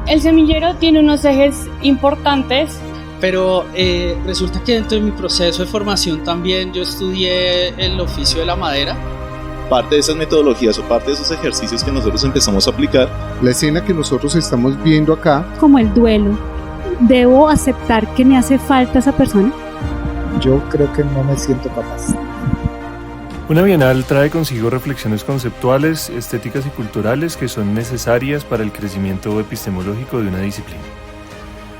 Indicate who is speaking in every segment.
Speaker 1: El semillero tiene unos ejes importantes.
Speaker 2: Pero resulta que dentro de mi proceso de formación también yo estudié el oficio de la madera.
Speaker 3: Parte de esas metodologías o parte de esos ejercicios que nosotros empezamos a aplicar.
Speaker 4: La escena que nosotros estamos viendo acá.
Speaker 5: Como el duelo. ¿Debo aceptar que me hace falta esa persona?
Speaker 6: Yo creo que no me siento capaz.
Speaker 7: Una bienal trae consigo reflexiones conceptuales, estéticas y culturales que son necesarias para el crecimiento epistemológico de una disciplina.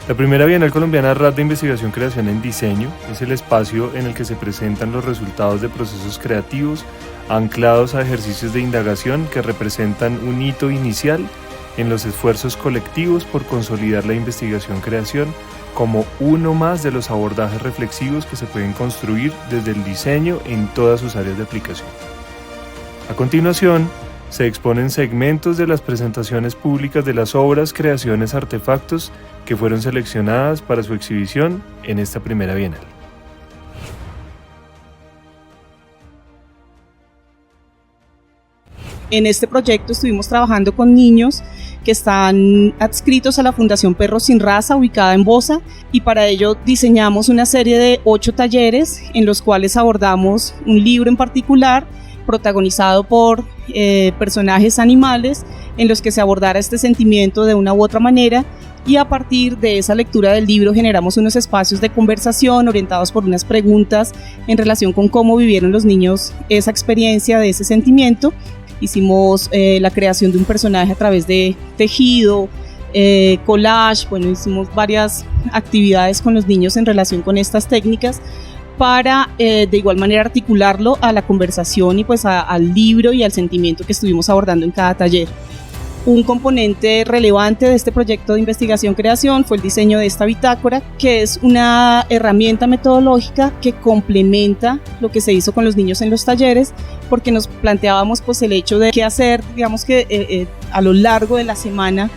Speaker 7: La primera Bienal Colombiana RAD de Investigación Creación en Diseño es el espacio en el que se presentan los resultados de procesos creativos anclados a ejercicios de indagación que representan un hito inicial en los esfuerzos colectivos por consolidar la investigación-creación como uno más de los abordajes reflexivos que se pueden construir desde el diseño en todas sus áreas de aplicación. A continuación, se exponen segmentos de las presentaciones públicas de las obras, creaciones, artefactos que fueron seleccionadas para su exhibición en esta primera Bienal.
Speaker 8: En este proyecto estuvimos trabajando con niños que están adscritos a la Fundación Perros Sin Raza, ubicada en Bosa, y para ello diseñamos una serie de 8 talleres en los cuales abordamos un libro en particular protagonizado por personajes animales en los que se abordara este sentimiento de una u otra manera, y a partir de esa lectura del libro generamos unos espacios de conversación orientados por unas preguntas en relación con cómo vivieron los niños esa experiencia de ese sentimiento. Hicimos la creación de un personaje a través de tejido, collage, bueno, hicimos varias actividades con los niños en relación con estas técnicas para de igual manera articularlo a la conversación y pues al libro y al sentimiento que estuvimos abordando en cada taller. Un componente relevante de este proyecto de investigación-creación fue el diseño de esta bitácora, que es una herramienta metodológica que complementa lo que se hizo con los niños en los talleres, porque nos planteábamos pues el hecho de qué hacer, digamos que a lo largo de la semana,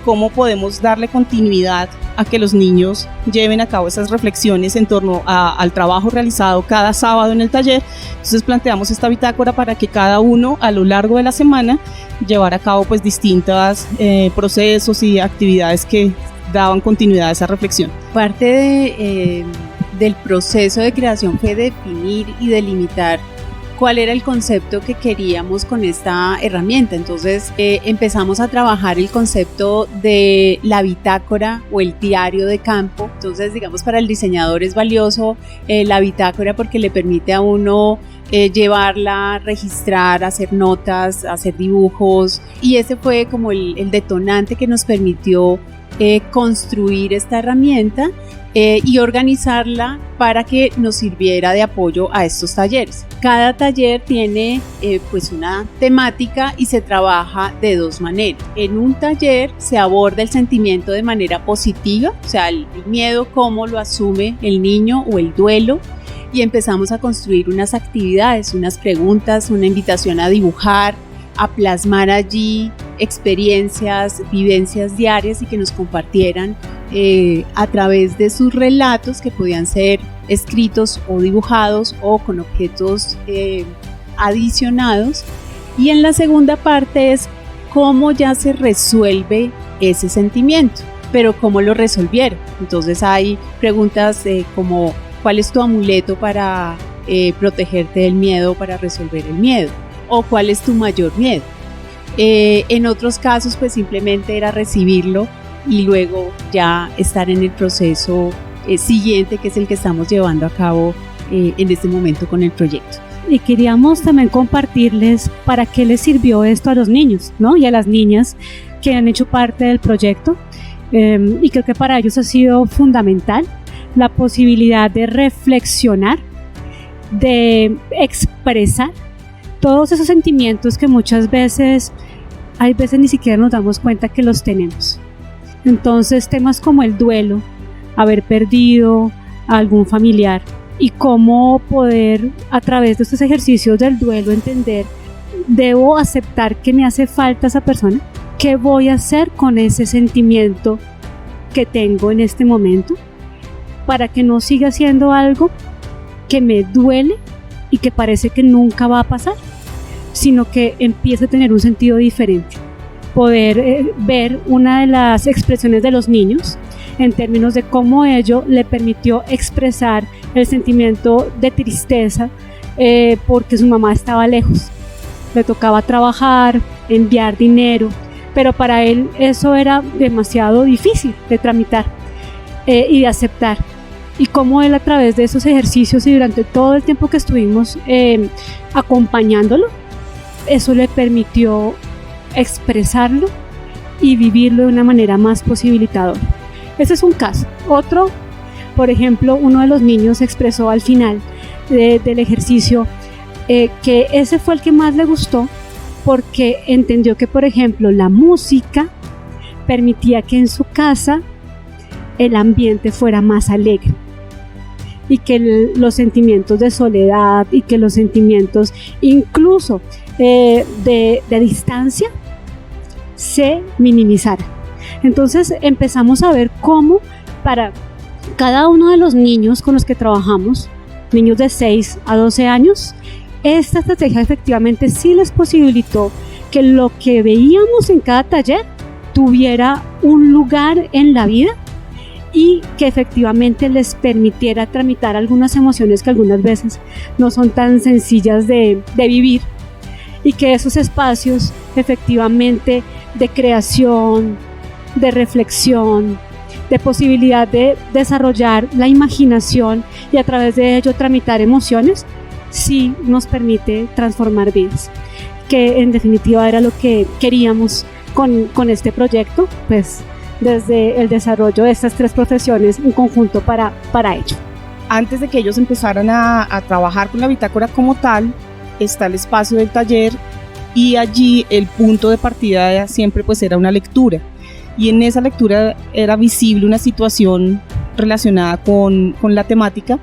Speaker 8: cómo podemos darle continuidad a que los niños lleven a cabo esas reflexiones en torno al trabajo realizado cada sábado en el taller. Entonces planteamos esta bitácora para que cada uno a lo largo de la semana llevara a cabo pues distintos procesos y actividades que daban continuidad a esa reflexión.
Speaker 9: Parte del proceso de creación fue definir y delimitar cuál era el concepto que queríamos con esta herramienta. Entonces empezamos a trabajar el concepto de la bitácora o el diario de campo. Entonces, digamos, para el diseñador es valioso la bitácora porque le permite a uno llevarla, registrar, hacer notas, hacer dibujos, y ese fue como el detonante que nos permitió construir esta herramienta y organizarla para que nos sirviera de apoyo a estos talleres. Cada taller tiene pues una temática y se trabaja de dos maneras. En un taller se aborda el sentimiento de manera positiva, o sea, el miedo, cómo lo asume el niño o el duelo, y empezamos a construir unas actividades, unas preguntas, una invitación a dibujar, a plasmar allí experiencias, vivencias diarias y que nos compartieran a través de sus relatos, que podían ser escritos o dibujados o con objetos adicionados. Y en la segunda parte es cómo ya se resuelve ese sentimiento, pero cómo lo resolvieron. Entonces hay preguntas como ¿cuál es tu amuleto para protegerte del miedo, para resolver el miedo? ¿O cuál es tu mayor miedo? En otros casos pues simplemente era recibirlo y luego ya estar en el proceso siguiente, que es el que estamos llevando a cabo en este momento con el proyecto.
Speaker 5: Y queríamos también compartirles para qué les sirvió esto a los niños, ¿no? Y a las niñas que han hecho parte del proyecto, y creo que para ellos ha sido fundamental la posibilidad de reflexionar, de expresar todos esos sentimientos que muchas veces, hay veces ni siquiera nos damos cuenta que los tenemos. Entonces temas como el duelo, haber perdido a algún familiar y cómo poder a través de estos ejercicios del duelo entender, ¿debo aceptar que me hace falta esa persona? ¿Qué voy a hacer con ese sentimiento que tengo en este momento para que no siga siendo algo que me duele y que parece que nunca va a pasar, sino que empiece a tener un sentido diferente? poder ver una de las expresiones de los niños en términos de cómo ello le permitió expresar el sentimiento de tristeza porque su mamá estaba lejos, le tocaba trabajar, enviar dinero, pero para él eso era demasiado difícil de tramitar y de aceptar. Y cómo él, a través de esos ejercicios y durante todo el tiempo que estuvimos acompañándolo, eso le permitió expresarlo y vivirlo de una manera más posibilitadora. Ese es un caso. Otro, por ejemplo, uno de los niños expresó al final del ejercicio que ese fue el que más le gustó, porque entendió que, por ejemplo, la música permitía que en su casa el ambiente fuera más alegre y que los sentimientos de soledad y que los sentimientos incluso de distancia se minimizaran. Entonces empezamos a ver cómo para cada uno de los niños con los que trabajamos, niños de 6 a 12 años, esta estrategia efectivamente sí les posibilitó que lo que veíamos en cada taller tuviera un lugar en la vida y que efectivamente les permitiera tramitar algunas emociones que algunas veces no son tan sencillas de vivir, y que esos espacios efectivamente de creación, de reflexión, de posibilidad de desarrollar la imaginación y a través de ello tramitar emociones, sí nos permite transformar vidas, que en definitiva era lo que queríamos con este proyecto, pues desde el desarrollo de estas 3 profesiones en conjunto para ello.
Speaker 8: Antes de que ellos empezaran a trabajar con la bitácora como tal, está el espacio del taller, y allí el punto de partida siempre pues era una lectura, y en esa lectura era visible una situación relacionada con la temática,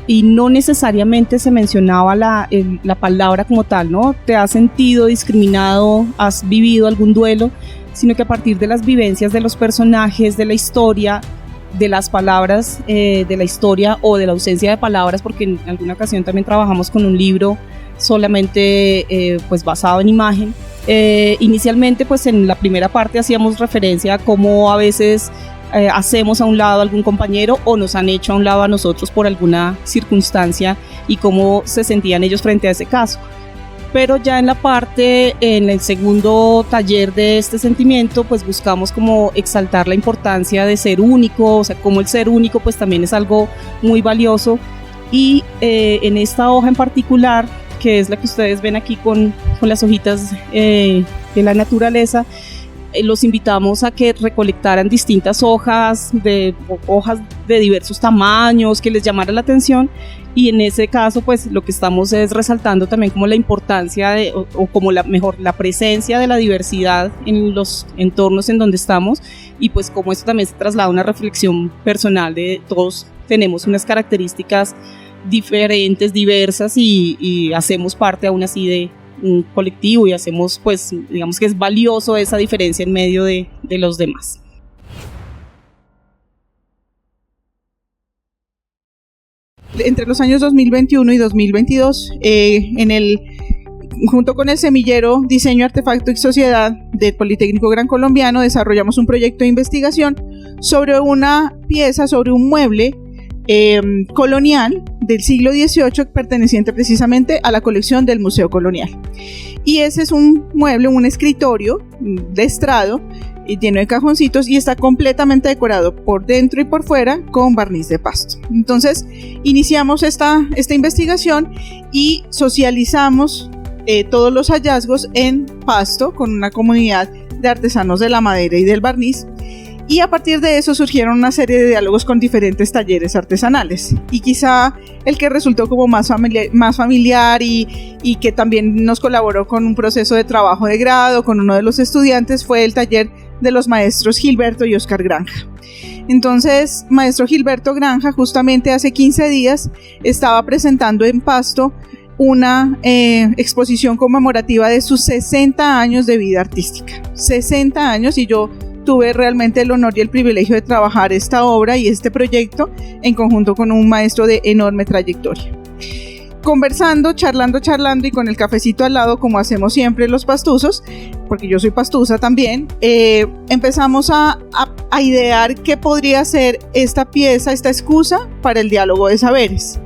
Speaker 8: y no necesariamente se mencionaba la palabra como tal, ¿no? ¿Te has sentido discriminado? ¿Has vivido algún duelo? Sino que a partir de las vivencias de los personajes, de la historia, de las palabras de la historia o de la ausencia de palabras, porque en alguna ocasión también trabajamos con un libro solamente pues basado en imagen. Inicialmente pues en la primera parte hacíamos referencia a cómo a veces hacemos a un lado a algún compañero o nos han hecho a un lado a nosotros por alguna circunstancia y cómo se sentían ellos frente a ese caso. Pero ya en el segundo taller de este sentimiento, pues buscamos como exaltar la importancia de ser único, o sea, como el ser único pues también es algo muy valioso, y en esta hoja en particular, que es la que ustedes ven aquí con las hojitas de la naturaleza, los invitamos a que recolectaran distintas hojas de diversos tamaños que les llamara la atención, y en ese caso pues lo que estamos es resaltando también como la importancia o como la presencia de la diversidad en los entornos en donde estamos, y pues como esto también se traslada a una reflexión personal de todos tenemos unas características diferentes, diversas, y hacemos parte aún así de un colectivo, y hacemos pues digamos que es valioso esa diferencia en medio de los demás.
Speaker 10: Entre los años 2021 y 2022, junto con el semillero Diseño, Artefacto y Sociedad del Politécnico Gran Colombiano, desarrollamos un proyecto de investigación sobre una pieza, sobre un mueble colonial del siglo XVIII perteneciente precisamente a la colección del Museo Colonial. Y ese es un mueble, un escritorio de estrado lleno de cajoncitos, y está completamente decorado por dentro y por fuera con barniz de pasto. Entonces iniciamos esta investigación y socializamos todos los hallazgos en Pasto con una comunidad de artesanos de la madera y del barniz, y a partir de eso surgieron una serie de diálogos con diferentes talleres artesanales, y quizá el que resultó como más familiar y que también nos colaboró con un proceso de trabajo de grado con uno de los estudiantes fue el taller de los maestros Gilberto y Oscar Granja. Entonces, maestro Gilberto Granja justamente hace 15 días estaba presentando en Pasto una exposición conmemorativa de sus 60 años de vida artística. 60 años, y yo tuve realmente el honor y el privilegio de trabajar esta obra y este proyecto en conjunto con un maestro de enorme trayectoria. conversando, charlando y con el cafecito al lado, como hacemos siempre los pastuzos, porque yo soy pastusa también, empezamos a idear qué podría ser esta pieza, esta excusa para el diálogo de saberes.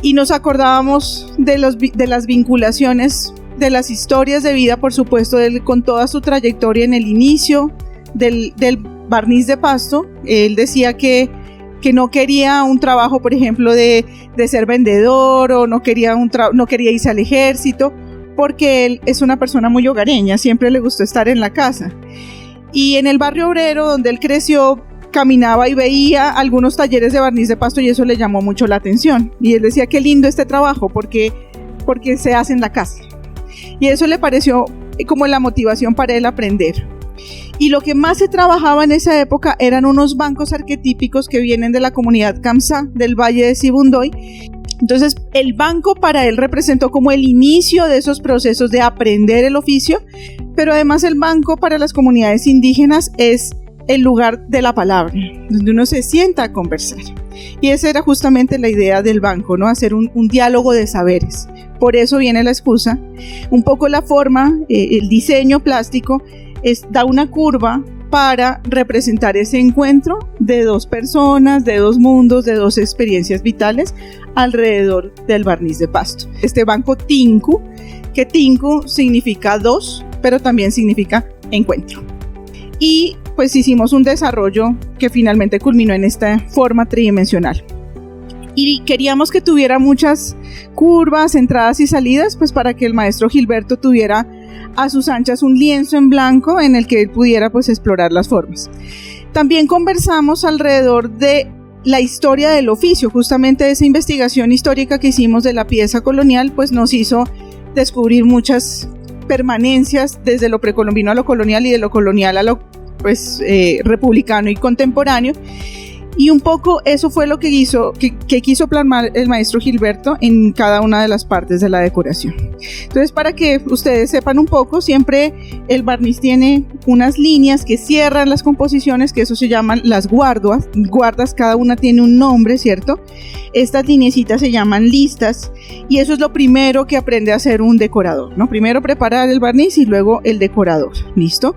Speaker 10: Y nos acordábamos de las vinculaciones, de las historias de vida, por supuesto, con toda su trayectoria en el inicio del barniz de Pasto. Él decía que no quería un trabajo, por ejemplo, de ser vendedor, o no quería irse al ejército, porque él es una persona muy hogareña, siempre le gustó estar en la casa. Y en el barrio obrero donde él creció, caminaba y veía algunos talleres de barniz de Pasto y eso le llamó mucho la atención. Y él decía, qué lindo este trabajo, porque se hace en la casa. Y eso le pareció como la motivación para él aprender. Y lo que más se trabajaba en esa época eran unos bancos arquetípicos que vienen de la comunidad Kamsá, del Valle de Sibundoy. Entonces, el banco para él representó como el inicio de esos procesos de aprender el oficio, pero además el banco para las comunidades indígenas es el lugar de la palabra, donde uno se sienta a conversar. Y esa era justamente la idea del banco, ¿no? Hacer un diálogo de saberes. Por eso viene la excusa. Un poco la forma, el diseño plástico, da una curva para representar ese encuentro de dos personas, de dos mundos, de dos experiencias vitales alrededor del barniz de Pasto. Este banco Tinku, que Tinku significa dos, pero también significa encuentro. Y pues hicimos un desarrollo que finalmente culminó en esta forma tridimensional. Y queríamos que tuviera muchas curvas, entradas y salidas, pues para que el maestro Gilberto tuviera a sus anchas un lienzo en blanco en el que él pudiera pues explorar las formas. También conversamos alrededor de la historia del oficio. Justamente esa investigación histórica que hicimos de la pieza colonial pues nos hizo descubrir muchas permanencias desde lo precolombino a lo colonial y de lo colonial a lo republicano y contemporáneo. Y un poco eso fue lo que quiso plasmar el maestro Gilberto en cada una de las partes de la decoración. Entonces, para que ustedes sepan un poco, siempre el barniz tiene unas líneas que cierran las composiciones, que eso se llaman las guardas, cada una tiene un nombre, ¿cierto? Estas lineecitas se llaman listas y eso es lo primero que aprende a hacer un decorador, ¿no? Primero preparar el barniz y luego el decorador, ¿listo?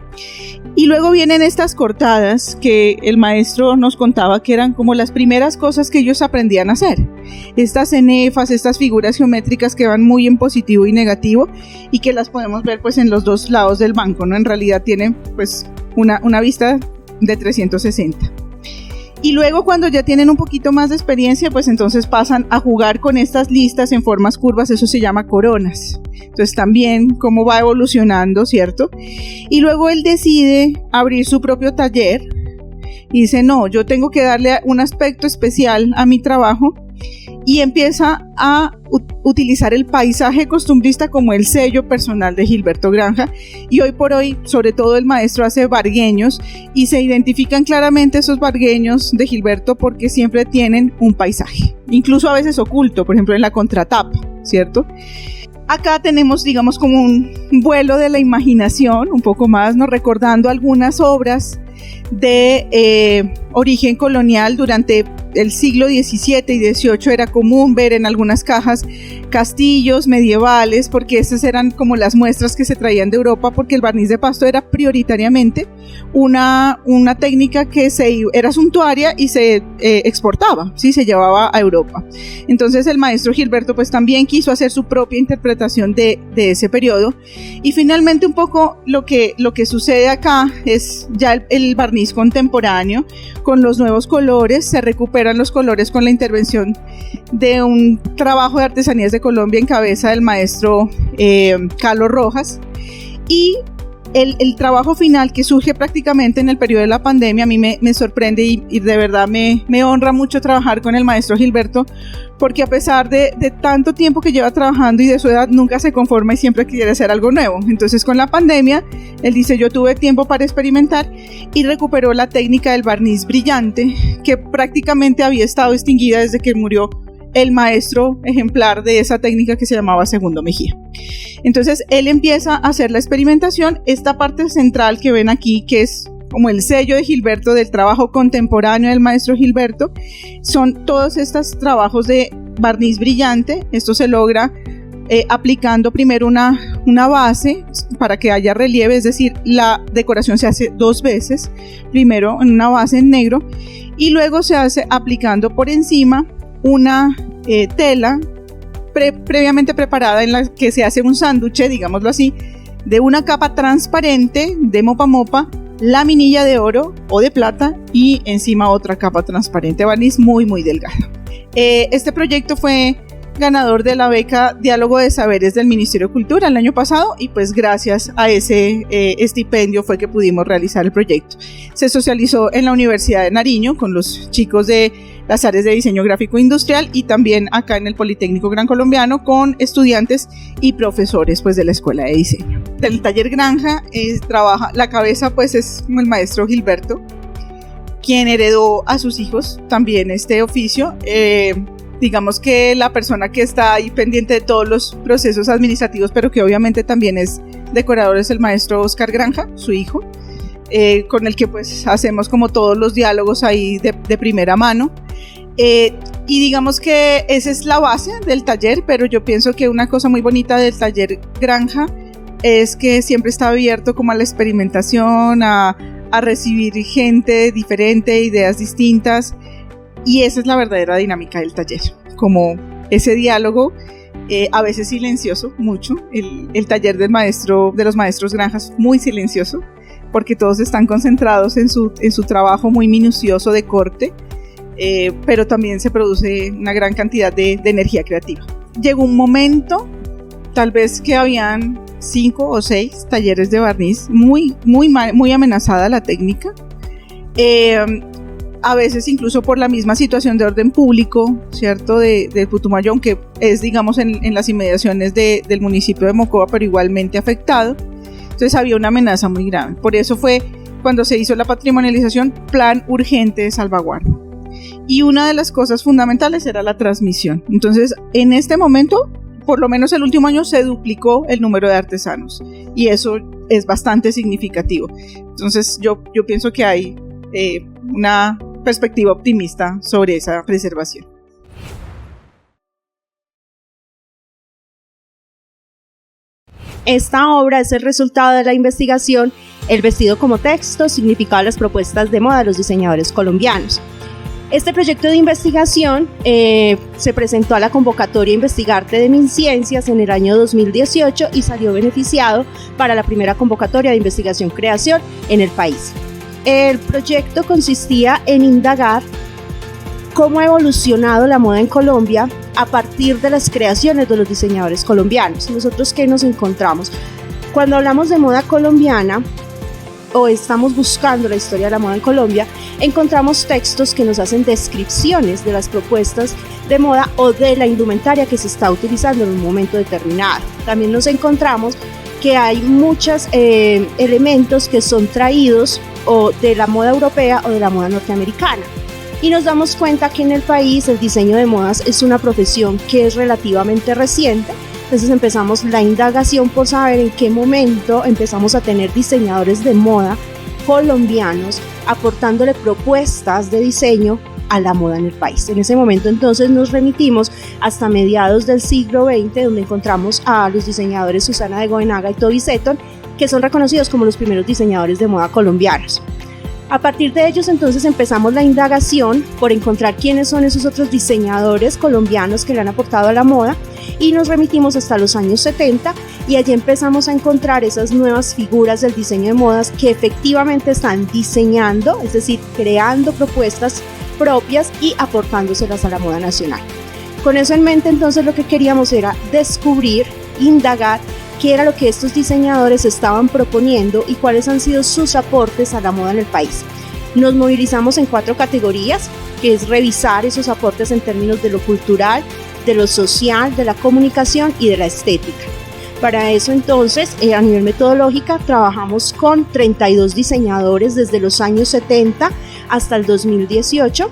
Speaker 10: Y luego vienen estas cortadas que el maestro nos contaba que eran como las primeras cosas que ellos aprendían a hacer. Estas cenefas, estas figuras geométricas que van muy en positivo y negativo y que las podemos ver pues en los dos lados del banco, ¿no? En realidad tienen pues una vista de 360. Y luego cuando ya tienen un poquito más de experiencia, pues entonces pasan a jugar con estas listas en formas curvas, eso se llama coronas. Entonces también cómo va evolucionando, ¿cierto? Y luego él decide abrir su propio taller y dice, no, yo tengo que darle un aspecto especial a mi trabajo y empieza a utilizar el paisaje costumbrista como el sello personal de Gilberto Granja. Y hoy por hoy, sobre todo el maestro hace vargueños y se identifican claramente esos vargueños de Gilberto porque siempre tienen un paisaje, incluso a veces oculto, por ejemplo en la contratapa, ¿cierto? Acá tenemos, digamos, como un vuelo de la imaginación, un poco más, ¿no? Recordando algunas obras de origen colonial. Durante el siglo XVII y XVIII era común ver en algunas cajas castillos medievales, porque esas eran como las muestras que se traían de Europa, porque el barniz de Pasto era prioritariamente una técnica que era suntuaria y se exportaba, ¿sí? Se llevaba a Europa. Entonces el maestro Gilberto pues también quiso hacer su propia interpretación de ese periodo. Y finalmente un poco lo que sucede acá es ya el barniz contemporáneo con los nuevos colores. Se recuperan los colores con la intervención de un trabajo de artesanías de Colombia en cabeza del maestro Carlos Rojas, y el trabajo final que surge prácticamente en el periodo de la pandemia a mí me sorprende y de verdad me honra mucho trabajar con el maestro Gilberto, porque a pesar de tanto tiempo que lleva trabajando y de su edad, nunca se conforma y siempre quiere hacer algo nuevo. Entonces con la pandemia, él dice, yo tuve tiempo para experimentar y recuperó la técnica del barniz brillante, que prácticamente había estado extinguida desde que murió el maestro ejemplar de esa técnica que se llamaba Segundo Mejía. Entonces él empieza a hacer la experimentación. Esta parte central que ven aquí, que es como el sello de Gilberto, del trabajo contemporáneo del maestro Gilberto, son todos estos trabajos de barniz brillante. Esto se logra aplicando primero una base para que haya relieve, es decir, la decoración se hace 2 veces, primero en una base en negro y luego se hace aplicando por encima una tela previamente preparada en la que se hace un sándwich, digámoslo así, de una capa transparente de mopa, laminilla de oro o de plata y encima otra capa transparente, barniz muy muy delgado. Este proyecto fue ganador de la beca Diálogo de Saberes del Ministerio de Cultura el año pasado y pues gracias a ese estipendio fue que pudimos realizar el proyecto. Se socializó en la Universidad de Nariño con los chicos de las áreas de diseño gráfico industrial y también acá en el Politécnico Gran Colombiano con estudiantes y profesores pues de la Escuela de Diseño. Del taller Granja trabaja, la cabeza pues es el maestro Gilberto, quien heredó a sus hijos también este oficio. Digamos que la persona que está ahí pendiente de todos los procesos administrativos, pero que obviamente también es decorador, es el maestro Oscar Granja, su hijo, con el que pues hacemos como todos los diálogos ahí de primera mano. Y digamos que esa es la base del taller, pero yo pienso que una cosa muy bonita del taller Granja es que siempre está abierto como a la experimentación, a recibir gente diferente, ideas distintas. Y esa es la verdadera dinámica del taller, como ese diálogo, a veces silencioso, mucho. El taller de los maestros Granjas, muy silencioso, porque todos están concentrados en su trabajo muy minucioso de corte, pero también se produce una gran cantidad de energía creativa. Llegó un momento, tal vez que habían 5 o 6 talleres de barniz, muy amenazada la técnica. A veces incluso por la misma situación de orden público, ¿cierto?, del Putumayo, que es, digamos, en las inmediaciones del municipio de Mocoa, pero igualmente afectado. Entonces había una amenaza muy grave. Por eso fue cuando se hizo la patrimonialización, plan urgente de salvaguarda. Y una de las cosas fundamentales era la transmisión. Entonces, en este momento, por lo menos el último año, se duplicó el número de artesanos. Y eso es bastante significativo. Entonces, yo pienso que hay una perspectiva optimista sobre esa preservación.
Speaker 11: Esta obra es el resultado de la investigación El vestido como texto, significado de las propuestas de moda de los diseñadores colombianos. Este proyecto de investigación se presentó a la convocatoria Investigarte de MinCiencias en el año 2018 y salió beneficiado para la primera convocatoria de investigación-creación en el país. El proyecto consistía en indagar cómo ha evolucionado la moda en Colombia a partir de las creaciones de los diseñadores colombianos. Nosotros, ¿qué nos encontramos? Cuando hablamos de moda colombiana o estamos buscando la historia de la moda en Colombia, encontramos textos que nos hacen descripciones de las propuestas de moda o de la indumentaria que se está utilizando en un momento determinado. También nos encontramos que hay muchos elementos que son traídos o de la moda europea o de la moda norteamericana. Y nos damos cuenta que en el país el diseño de modas es una profesión que es relativamente reciente. Entonces empezamos la indagación por saber en qué momento empezamos a tener diseñadores de moda colombianos aportándole propuestas de diseño a la moda en el país. En ese momento entonces nos remitimos hasta mediados del siglo XX, donde encontramos a los diseñadores Susana de Goenaga y Toby Seton, que son reconocidos como los primeros diseñadores de moda colombianos. A partir de ellos entonces empezamos la indagación por encontrar quiénes son esos otros diseñadores colombianos que le han aportado a la moda y nos remitimos hasta los años 70 y allí empezamos a encontrar esas nuevas figuras del diseño de modas que efectivamente están diseñando, es decir, creando propuestas propias y aportándoselas a la moda nacional. Con eso en mente entonces lo que queríamos era descubrir, indagar qué era lo que estos diseñadores estaban proponiendo y cuáles han sido sus aportes a la moda en el país. Nos movilizamos en 4 categorías, que es revisar esos aportes en términos de lo cultural, de lo social, de la comunicación y de la estética. Para eso entonces, a nivel metodológico, trabajamos con 32 diseñadores desde los años 70 hasta el 2018.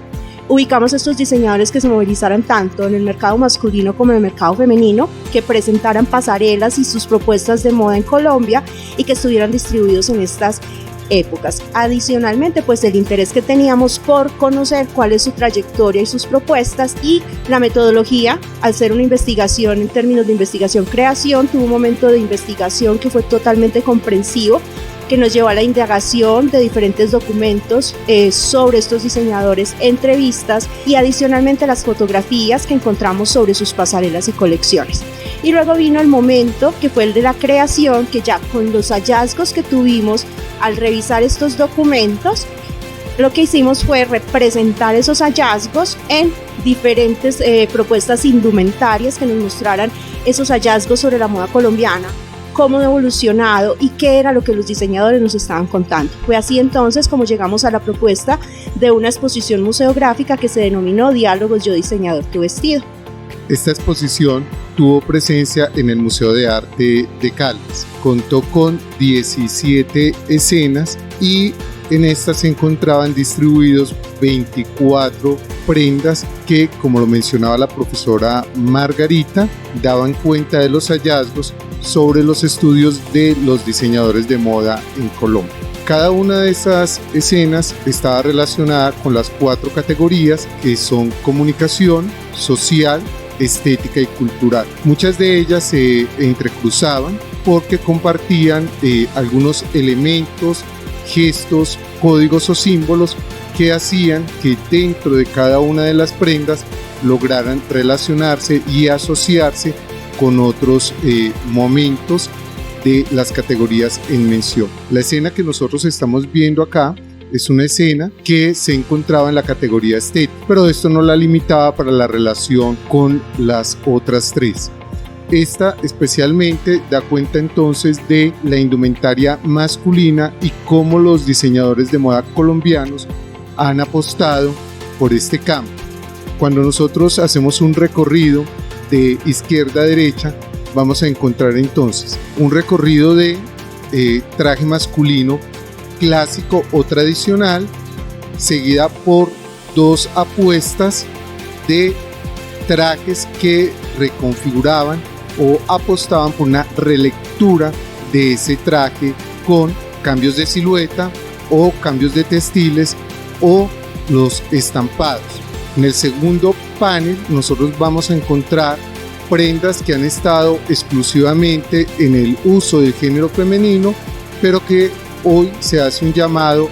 Speaker 11: Ubicamos estos diseñadores que se movilizaran tanto en el mercado masculino como en el mercado femenino, que presentaran pasarelas y sus propuestas de moda en Colombia y que estuvieran distribuidos en estas épocas. Adicionalmente, pues el interés que teníamos por conocer cuál es su trayectoria y sus propuestas, y la metodología, al ser una investigación en términos de investigación-creación, tuvo un momento de investigación que fue totalmente comprensivo, que nos llevó a la indagación de diferentes documentos sobre estos diseñadores, entrevistas y adicionalmente las fotografías que encontramos sobre sus pasarelas y colecciones. Y luego vino el momento que fue el de la creación, que ya con los hallazgos que tuvimos al revisar estos documentos, lo que hicimos fue representar esos hallazgos en diferentes propuestas indumentarias que nos mostraran esos hallazgos sobre la moda colombiana, cómo ha evolucionado y qué era lo que los diseñadores nos estaban contando. Fue así entonces como llegamos a la propuesta de una exposición museográfica que se denominó Diálogos Yo Diseñador Tu Vestido.
Speaker 4: Esta exposición tuvo presencia en el Museo de Arte de Caldas. Contó con 17 escenas y en estas se encontraban distribuidos 24 prendas que, como lo mencionaba la profesora Margarita, daban cuenta de los hallazgos sobre los estudios de los diseñadores de moda en Colombia. Cada una de esas escenas estaba relacionada con las 4 categorías que son comunicación, social, estética y cultural. Muchas de ellas se entrecruzaban porque compartían algunos elementos, gestos, códigos o símbolos que hacían que dentro de cada una de las prendas lograran relacionarse y asociarse con otros momentos de las categorías en mención. La escena que nosotros estamos viendo acá es una escena que se encontraba en la categoría estética, pero esto no la limitaba para la relación con las otras 3. Esta especialmente da cuenta entonces de la indumentaria masculina y cómo los diseñadores de moda colombianos han apostado por este campo. Cuando nosotros hacemos un recorrido de izquierda a derecha, vamos a encontrar entonces un recorrido de traje masculino clásico o tradicional, seguida por 2 apuestas de trajes que reconfiguraban o apostaban por una relectura de ese traje con cambios de silueta o cambios de textiles o los estampados. En el segundo panel nosotros vamos a encontrar prendas que han estado exclusivamente en el uso del género femenino, pero que hoy se hace un llamado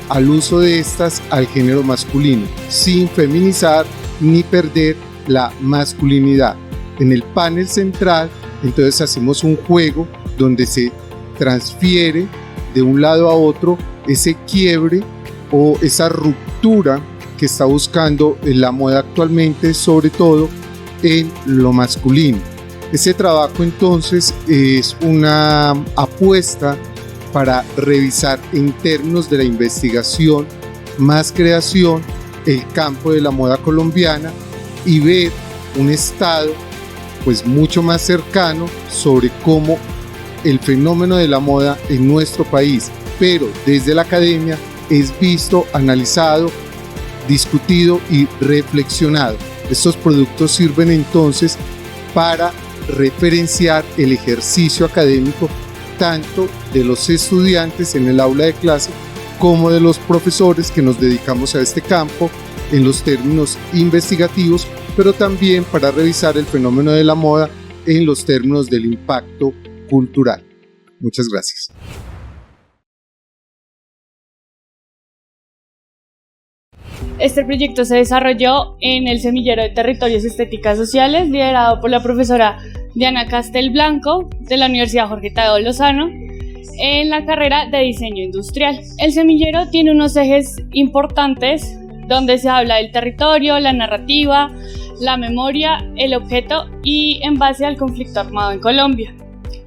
Speaker 4: al uso de estas al género masculino, sin feminizar ni perder la masculinidad. En el panel central, entonces hacemos un juego donde se transfiere de un lado a otro ese quiebre o esa ruptura que está buscando en la moda actualmente, sobre todo en lo masculino. Ese trabajo entonces es una apuesta para revisar en términos de la investigación más creación el campo de la moda colombiana y ver un estado pues mucho más cercano sobre cómo el fenómeno de la moda en nuestro país, pero desde la academia, es visto, analizado, discutido y reflexionado. Estos productos sirven entonces para referenciar el ejercicio académico tanto de los estudiantes en el aula de clase como de los profesores que nos dedicamos a este campo en los términos investigativos, pero también para revisar el fenómeno de la moda en los términos del impacto cultural. Muchas gracias.
Speaker 1: Este proyecto se desarrolló en el Semillero de Territorios y Estéticas Sociales, liderado por la profesora Diana Castelblanco de la Universidad Jorge Tadeo Lozano, en la carrera de Diseño Industrial. El semillero tiene unos ejes importantes donde se habla del territorio, la narrativa, la memoria, el objeto y en base al conflicto armado en Colombia.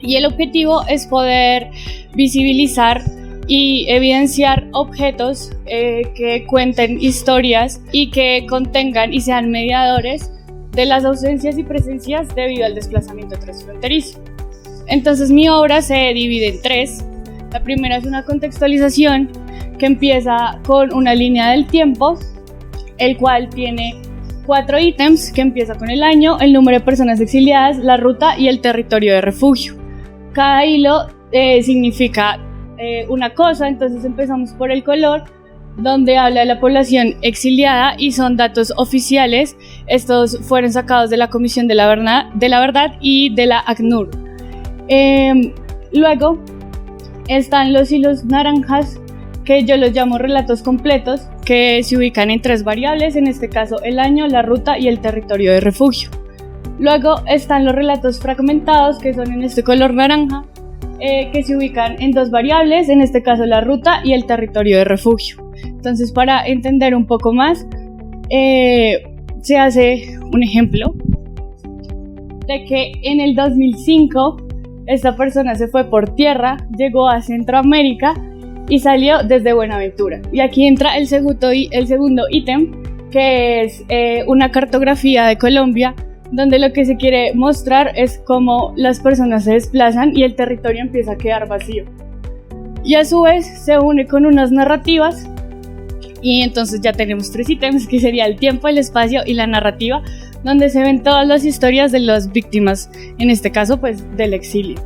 Speaker 1: Y el objetivo es poder visibilizar y evidenciar objetos que cuenten historias y que contengan y sean mediadores de las ausencias y presencias debido al desplazamiento transfronterizo. Entonces mi obra se divide en 3. La primera es una contextualización que empieza con una línea del tiempo, el cual tiene 4 ítems que empieza con el año, el número de personas exiliadas, la ruta y el territorio de refugio. Cada hilo significa una cosa, entonces empezamos por el color, donde habla de la población exiliada y son datos oficiales. Estos fueron sacados de la Comisión de la Verdad y de la ACNUR. Luego están los hilos naranjas, que yo los llamo relatos completos, que se ubican en 3 variables, en este caso el año, la ruta y el territorio de refugio. Luego están los relatos fragmentados, que son en este color naranja, que se ubican en 2 variables, en este caso la ruta y el territorio de refugio. Entonces, para entender un poco más, se hace un ejemplo de que en el 2005 esta persona se fue por tierra, llegó a Centroamérica y salió desde Buenaventura. Y aquí entra el segundo ítem, que es una cartografía de Colombia, donde lo que se quiere mostrar es cómo las personas se desplazan y el territorio empieza a quedar vacío. Y a su vez se une con unas narrativas, y entonces ya tenemos 3 ítems, que sería el tiempo, el espacio y la narrativa, donde se ven todas las historias de las víctimas, en este caso pues del exilio.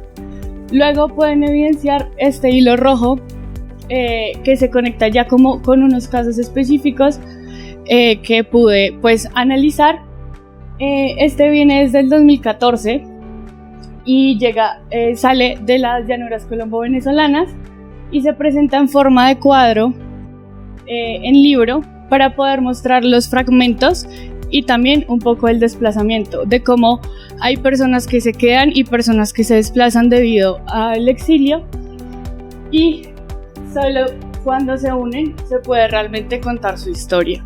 Speaker 1: Luego pueden evidenciar este hilo rojo, que se conecta ya como con unos casos específicos que pude pues analizar. Este viene desde el 2014 y sale de las llanuras colombo-venezolanas y se presenta en forma de cuadro en libro, para poder mostrar los fragmentos y también un poco el desplazamiento, de cómo hay personas que se quedan y personas que se desplazan debido al exilio, y solo cuando se unen se puede realmente contar su historia.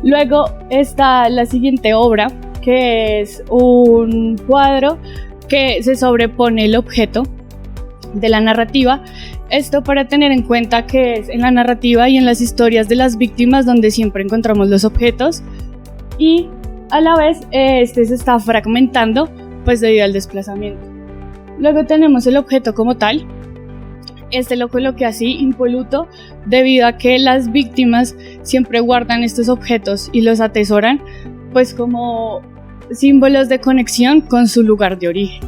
Speaker 1: Luego está la siguiente obra, que es un cuadro que se sobrepone el objeto de la narrativa. Esto para tener en cuenta que es en la narrativa y en las historias de las víctimas donde siempre encontramos los objetos, y a la vez este se está fragmentando pues debido al desplazamiento. Luego tenemos el objeto como tal. Este lo coloqué así, impoluto, debido a que las víctimas siempre guardan estos objetos y los atesoran pues como símbolos de conexión con su lugar de origen.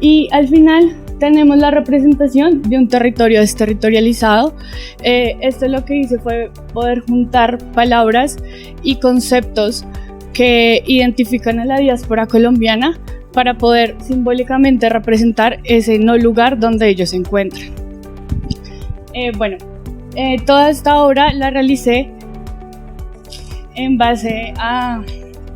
Speaker 1: Y al final tenemos la representación de un territorio desterritorializado. Esto lo que hice fue poder juntar palabras y conceptos que identifican a la diáspora colombiana para poder simbólicamente representar ese no lugar donde ellos se encuentran. Toda esta obra la realicé en base a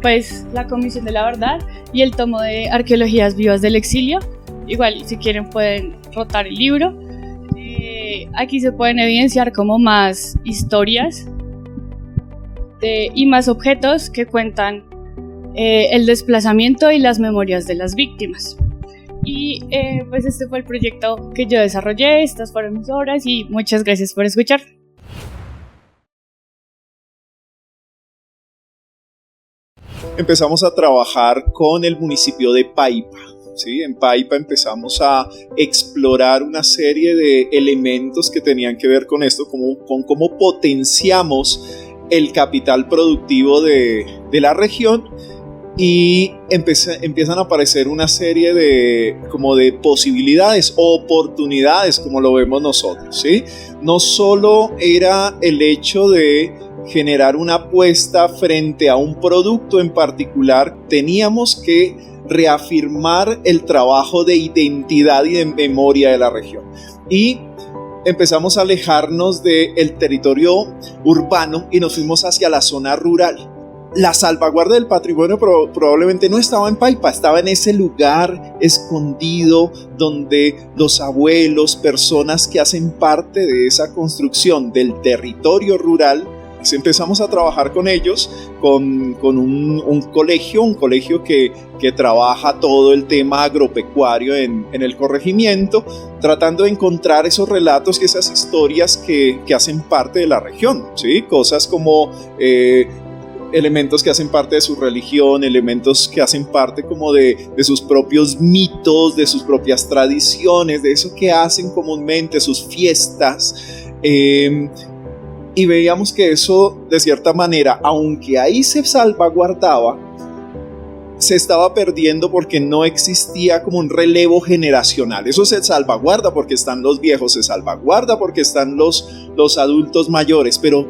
Speaker 1: pues, la Comisión de la Verdad y el tomo de Arqueologías Vivas del Exilio. Igual, si quieren pueden rotar el libro. Aquí se pueden evidenciar como más historias y más objetos que cuentan el desplazamiento y las memorias de las víctimas. Y pues este fue el proyecto que yo desarrollé, estas fueron mis obras y muchas gracias por escuchar.
Speaker 3: Empezamos a trabajar con el municipio de Paipa. ¿Sí? En Paipa empezamos a explorar una serie de elementos que tenían que ver con esto, con cómo potenciamos el capital productivo de la región, y empiezan a aparecer una serie de posibilidades, oportunidades, como lo vemos nosotros, ¿sí? No solo era el hecho de generar una apuesta frente a un producto en particular, teníamos que reafirmar el trabajo de identidad y de memoria de la región. Y empezamos a alejarnos del territorio urbano y nos fuimos hacia la zona rural. La salvaguarda del patrimonio probablemente no estaba en Paipa, estaba en ese lugar escondido donde los abuelos, personas que hacen parte de esa construcción del territorio rural, empezamos a trabajar con ellos, con un colegio que trabaja todo el tema agropecuario en el corregimiento, tratando de encontrar esos relatos y esas historias que hacen parte de la región, ¿sí? Cosas como elementos que hacen parte de su religión, elementos que hacen parte como de sus propios mitos, de sus propias tradiciones, de eso que hacen comúnmente, sus fiestas. Y veíamos que eso, de cierta manera, aunque ahí se salvaguardaba, se estaba perdiendo porque no existía como un relevo generacional. Eso se salvaguarda porque están los viejos, se salvaguarda porque están los adultos mayores, pero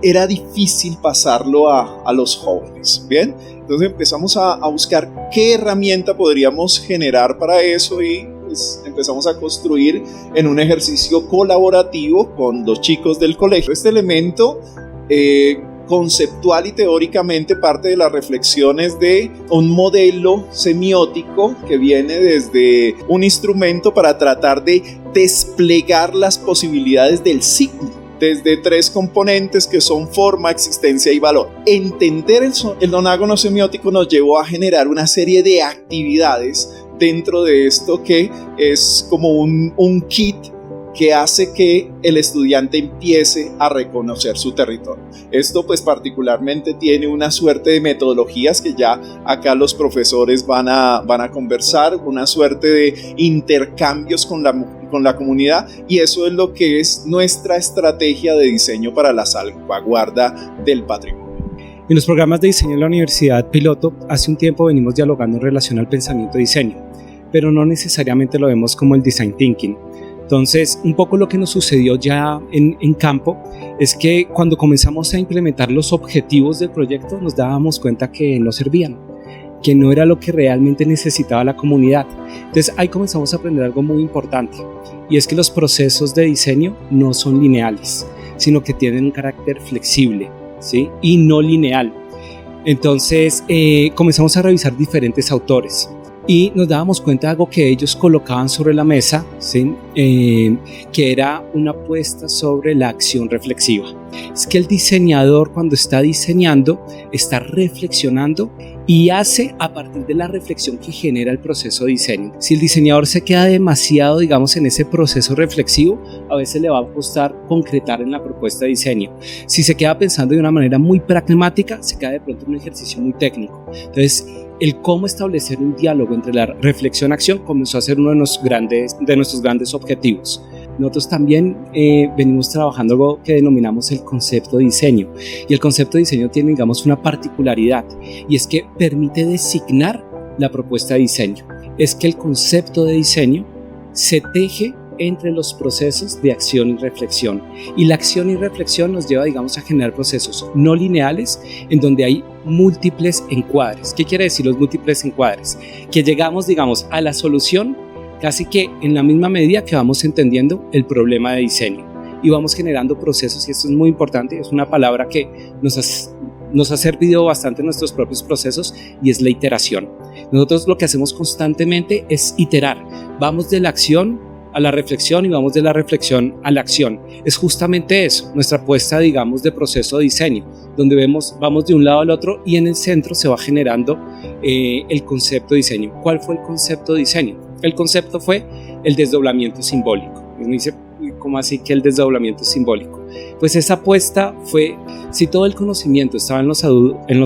Speaker 3: era difícil pasarlo a los jóvenes, ¿bien? Entonces empezamos a buscar qué herramienta podríamos generar para eso y pues empezamos a construir en un ejercicio colaborativo con los chicos del colegio. Este elemento conceptual y teóricamente parte de las reflexiones de un modelo semiótico que viene desde un instrumento para tratar de desplegar las posibilidades del signo desde 3 componentes que son forma, existencia y valor. Entender el nonágono semiótico nos llevó a generar una serie de actividades dentro de esto que es como un kit que hace que el estudiante empiece a reconocer su territorio. Esto pues particularmente tiene una suerte de metodologías que ya acá los profesores van a conversar, una suerte de intercambios con la comunidad, y eso es lo que es nuestra estrategia de diseño para la salvaguarda del patrimonio.
Speaker 12: En los programas de diseño de la Universidad Piloto, hace un tiempo venimos dialogando en relación al pensamiento diseño, pero no necesariamente lo vemos como el design thinking. Entonces, un poco lo que nos sucedió ya en campo es que cuando comenzamos a implementar los objetivos del proyecto nos dábamos cuenta que no servían, que no era lo que realmente necesitaba la comunidad. Entonces ahí comenzamos a aprender algo muy importante, y es que los procesos de diseño no son lineales, sino que tienen un carácter flexible, ¿sí? Y no lineal. Entonces comenzamos a revisar diferentes autores y nos dábamos cuenta de algo que ellos colocaban sobre la mesa, ¿sí? Que era una apuesta sobre la acción reflexiva. Es que el diseñador, cuando está diseñando, está reflexionando y hace a partir de la reflexión que genera el proceso de diseño. Si el diseñador se queda demasiado, digamos, en ese proceso reflexivo, a veces le va a costar concretar en la propuesta de diseño. Si se queda pensando de una manera muy pragmática, se queda de pronto en un ejercicio muy técnico. Entonces, el cómo establecer un diálogo entre la reflexión-acción comenzó a ser uno de nuestros grandes objetivos. Nosotros también venimos trabajando algo que denominamos el concepto de diseño, y el concepto de diseño tiene, digamos, una particularidad, y es que permite designar la propuesta de diseño. Es que el concepto de diseño se teje entre los procesos de acción y reflexión, y la acción y reflexión nos lleva, digamos, a generar procesos no lineales en donde hay múltiples encuadres. ¿Qué quiere decir los múltiples encuadres? Que llegamos, digamos, a la solución casi que en la misma medida que vamos entendiendo el problema de diseño, y vamos generando procesos, y esto es muy importante, es una palabra que nos ha servido bastante en nuestros propios procesos, y es la iteración. Nosotros lo que hacemos constantemente es iterar, vamos de la acción a la reflexión y vamos de la reflexión a la acción. Es justamente eso, nuestra apuesta, digamos, de proceso de diseño, donde vamos de un lado al otro, y en el centro se va generando el concepto de diseño. ¿Cuál fue el concepto de diseño? El concepto fue el desdoblamiento simbólico. Y me dice, ¿cómo así que el desdoblamiento simbólico? Pues esa apuesta fue, si todo el conocimiento estaba en los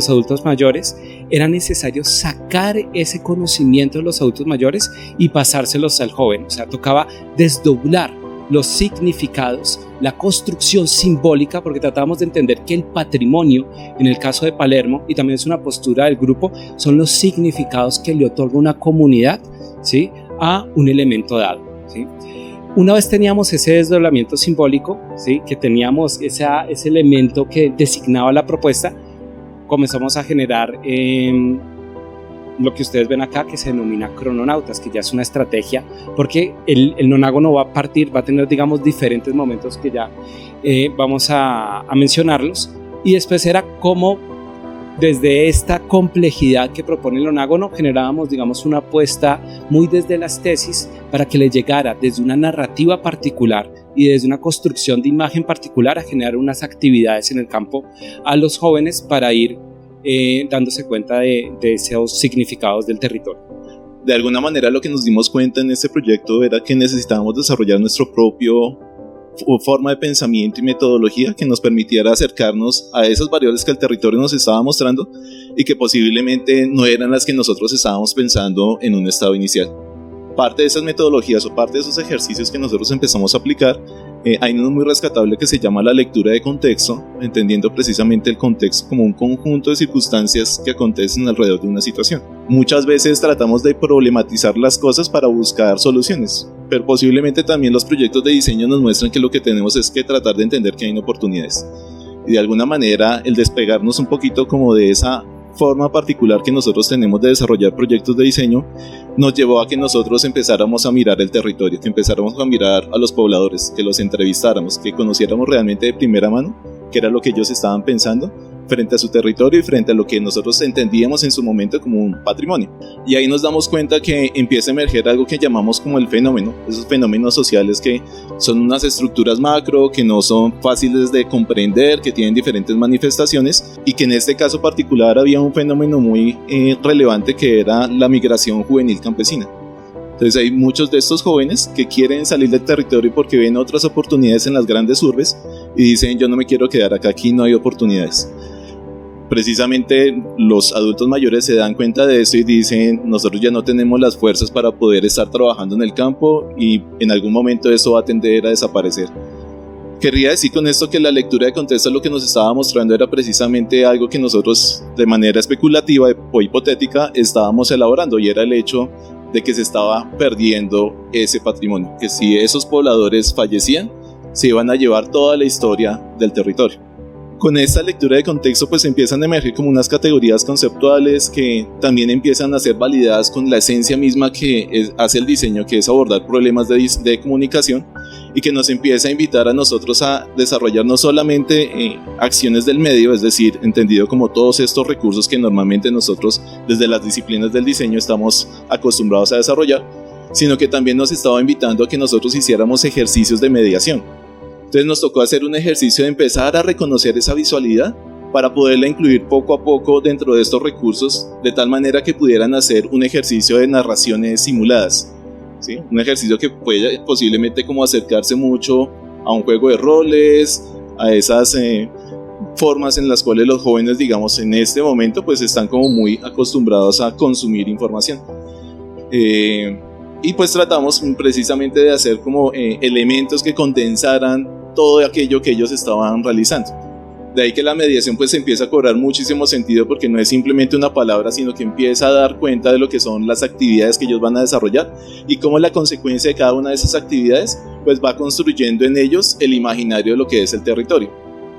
Speaker 12: adultos mayores, era necesario sacar ese conocimiento de los adultos mayores y pasárselos al joven. O sea, tocaba desdoblar los significados, la construcción simbólica, porque tratábamos de entender que el patrimonio, en el caso de Palermo, y también es una postura del grupo, son los significados que le otorga una comunidad, ¿sí?, a un elemento dado, ¿sí? Una vez teníamos ese desdoblamiento simbólico, ¿sí?, que teníamos ese elemento que designaba la propuesta, comenzamos a generar lo que ustedes ven acá, que se denomina crononautas, que ya es una estrategia, porque el nonágono va a tener, digamos, diferentes momentos que ya vamos a mencionarlos, y después era cómo desde esta complejidad que propone el nonágono generábamos, digamos, una apuesta muy desde las tesis para que le llegara desde una narrativa particular y desde una construcción de imagen particular a generar unas actividades en el campo a los jóvenes para ir dándose cuenta de esos significados del territorio.
Speaker 13: De alguna manera lo que nos dimos cuenta en este proyecto era que necesitábamos desarrollar nuestro propio forma de pensamiento y metodología que nos permitiera acercarnos a esas variables que el territorio nos estaba mostrando y que posiblemente no eran las que nosotros estábamos pensando en un estado inicial. Parte de esas metodologías o parte de esos ejercicios que nosotros empezamos a aplicar hay uno muy rescatable que se llama la lectura de contexto, entendiendo precisamente el contexto como un conjunto de circunstancias que acontecen alrededor de una situación. Muchas veces tratamos de problematizar las cosas para buscar soluciones, pero posiblemente también los proyectos de diseño nos muestran que lo que tenemos es que tratar de entender que hay oportunidades. Y de alguna manera el despegarnos un poquito como de esa forma particular que nosotros tenemos de desarrollar proyectos de diseño nos llevó a que nosotros empezáramos a mirar el territorio, que empezáramos a mirar a los pobladores, que los entrevistáramos, que conociéramos realmente de primera mano qué era lo que ellos estaban pensando frente a su territorio y frente a lo que nosotros entendíamos en su momento como un patrimonio. Y ahí nos damos cuenta que empieza a emerger algo que llamamos como el fenómeno, esos fenómenos sociales que son unas estructuras macro, que no son fáciles de comprender, que tienen diferentes manifestaciones, y que en este caso particular había un fenómeno muy relevante que era la migración juvenil campesina. Entonces hay muchos de estos jóvenes que quieren salir del territorio porque ven otras oportunidades en las grandes urbes y dicen: yo no me quiero quedar acá, aquí no hay oportunidades. Precisamente los adultos mayores se dan cuenta de eso y dicen: nosotros ya no tenemos las fuerzas para poder estar trabajando en el campo y en algún momento eso va a tender a desaparecer. Querría decir con esto que la lectura de contexto lo que nos estaba mostrando era precisamente algo que nosotros de manera especulativa o hipotética estábamos elaborando, y era el hecho de que se estaba perdiendo ese patrimonio, que si esos pobladores fallecían se iban a llevar toda la historia del territorio. Con esta lectura de contexto pues empiezan a emerger como unas categorías conceptuales que también empiezan a ser validadas con la esencia misma que hace el diseño, que es abordar problemas de comunicación, y que nos empieza a invitar a nosotros a desarrollar no solamente acciones del medio, es decir, entendido como todos estos recursos que normalmente nosotros desde las disciplinas del diseño estamos acostumbrados a desarrollar, sino que también nos estaba invitando a que nosotros hiciéramos ejercicios de mediación. Entonces nos tocó hacer un ejercicio de empezar a reconocer esa visualidad para poderla incluir poco a poco dentro de estos recursos, de tal manera que pudieran hacer un ejercicio de narraciones simuladas, ¿sí? Un ejercicio que puede posiblemente como acercarse mucho a un juego de roles, a esas formas en las cuales los jóvenes, digamos, en este momento pues están como muy acostumbrados a consumir información. Y pues tratamos precisamente de hacer como elementos que condensaran todo aquello que ellos estaban realizando. De ahí que la mediación pues empieza a cobrar muchísimo sentido, porque no es simplemente una palabra, sino que empieza a dar cuenta de lo que son las actividades que ellos van a desarrollar y cómo la consecuencia de cada una de esas actividades pues va construyendo en ellos el imaginario de lo que es el territorio.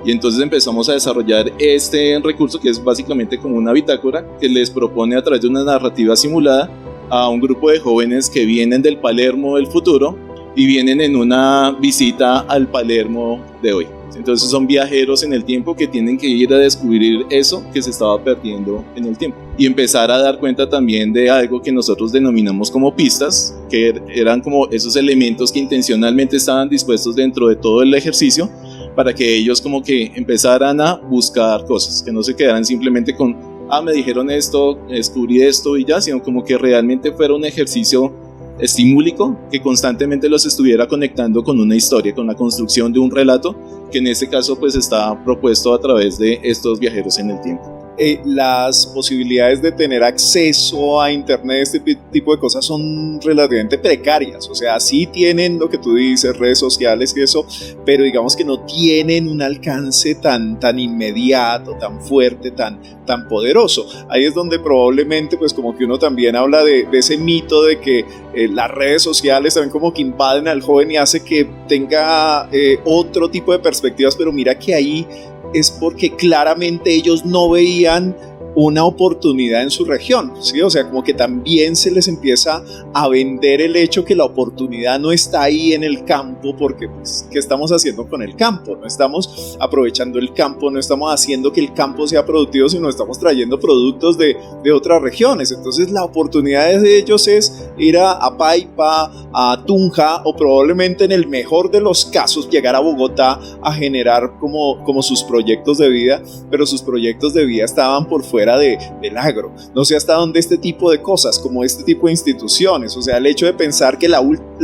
Speaker 13: Y entonces empezamos a desarrollar este recurso, que es básicamente como una bitácora que les propone a través de una narrativa simulada a un grupo de jóvenes que vienen del Palermo del futuro y vienen en una visita al Palermo de hoy. Entonces son viajeros en el tiempo que tienen que ir a descubrir eso que se estaba perdiendo en el tiempo y empezar a dar cuenta también de algo que nosotros denominamos como pistas, que eran como esos elementos que intencionalmente estaban dispuestos dentro de todo el ejercicio para que ellos como que empezaran a buscar cosas, que no se quedaran simplemente con me dijeron esto, descubrí esto y ya, sino como que realmente fuera un ejercicio estimúlico que constantemente los estuviera conectando con una historia, con la construcción de un relato que en este caso pues está propuesto a través de estos viajeros en el tiempo.
Speaker 3: Las posibilidades de tener acceso a internet, este tipo de cosas son relativamente precarias, o sea, sí tienen lo que tú dices, redes sociales y eso, pero digamos que no tienen un alcance tan inmediato, tan fuerte, tan poderoso. Ahí es donde probablemente pues como que uno también habla de ese mito de que las redes sociales también como que invaden al joven y hace que tenga otro tipo de perspectivas, pero mira que ahí es porque claramente ellos no veían una oportunidad en su región, ¿sí? O sea, como que también se les empieza a vender el hecho que la oportunidad no está ahí en el campo, porque pues, ¿qué estamos haciendo con el campo? No estamos aprovechando el campo, no estamos haciendo que el campo sea productivo, sino estamos trayendo productos de otras regiones. Entonces la oportunidad de ellos es ir a Paipa, a Tunja, o probablemente en el mejor de los casos llegar a Bogotá a generar como sus proyectos de vida, pero sus proyectos de vida estaban por fuera del agro. No sé hasta dónde este tipo de cosas, como este tipo de instituciones, o sea, el hecho de pensar que la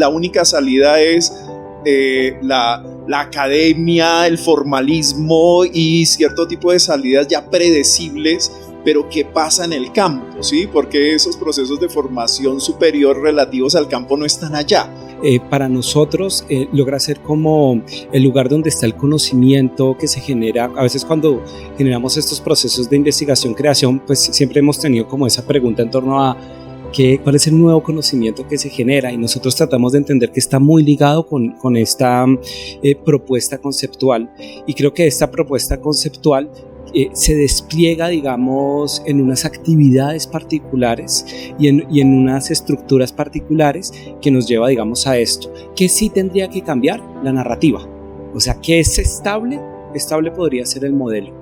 Speaker 3: única salida es la academia, el formalismo y cierto tipo de salidas ya predecibles, pero ¿qué pasa en el campo? ¿Sí? Porque esos procesos de formación superior relativos al campo no están allá.
Speaker 12: para nosotros logra ser como el lugar donde está el conocimiento que se genera. A veces cuando generamos estos procesos de investigación, creación, pues siempre hemos tenido como esa pregunta en torno a cuál es el nuevo conocimiento que se genera, y nosotros tratamos de entender que está muy ligado con esta propuesta conceptual, y creo que esta propuesta conceptual se despliega, digamos, en unas actividades particulares y en unas estructuras particulares que nos lleva, digamos, a esto. ¿Qué sí tendría que cambiar? La narrativa. O sea, ¿qué es estable? Estable podría ser el modelo.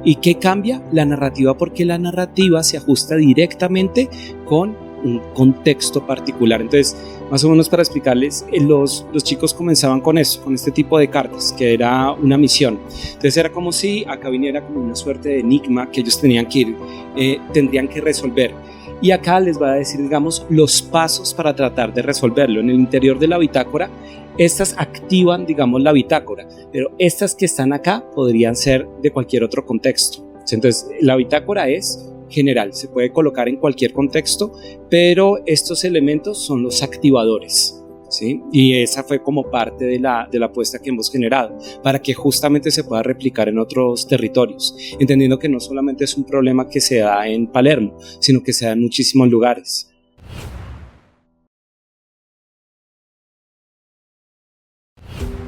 Speaker 12: ¿Y qué cambia? La narrativa, porque la narrativa se ajusta directamente con un contexto particular. Entonces, más o menos para explicarles, los chicos comenzaban con eso, con este tipo de cartas, que era una misión. Entonces era como si acá viniera como una suerte de enigma que ellos tendrían que resolver. Y acá les va a decir, digamos, los pasos para tratar de resolverlo. En el interior de la bitácora, estas activan, digamos, la bitácora, pero estas que están acá podrían ser de cualquier otro contexto. Entonces, la bitácora es general, se puede colocar en cualquier contexto, pero estos elementos son los activadores, ¿sí? Y esa fue como parte de la apuesta que hemos generado, para que justamente se pueda replicar en otros territorios, entendiendo que no solamente es un problema que se da en Palermo, sino que se da en muchísimos lugares.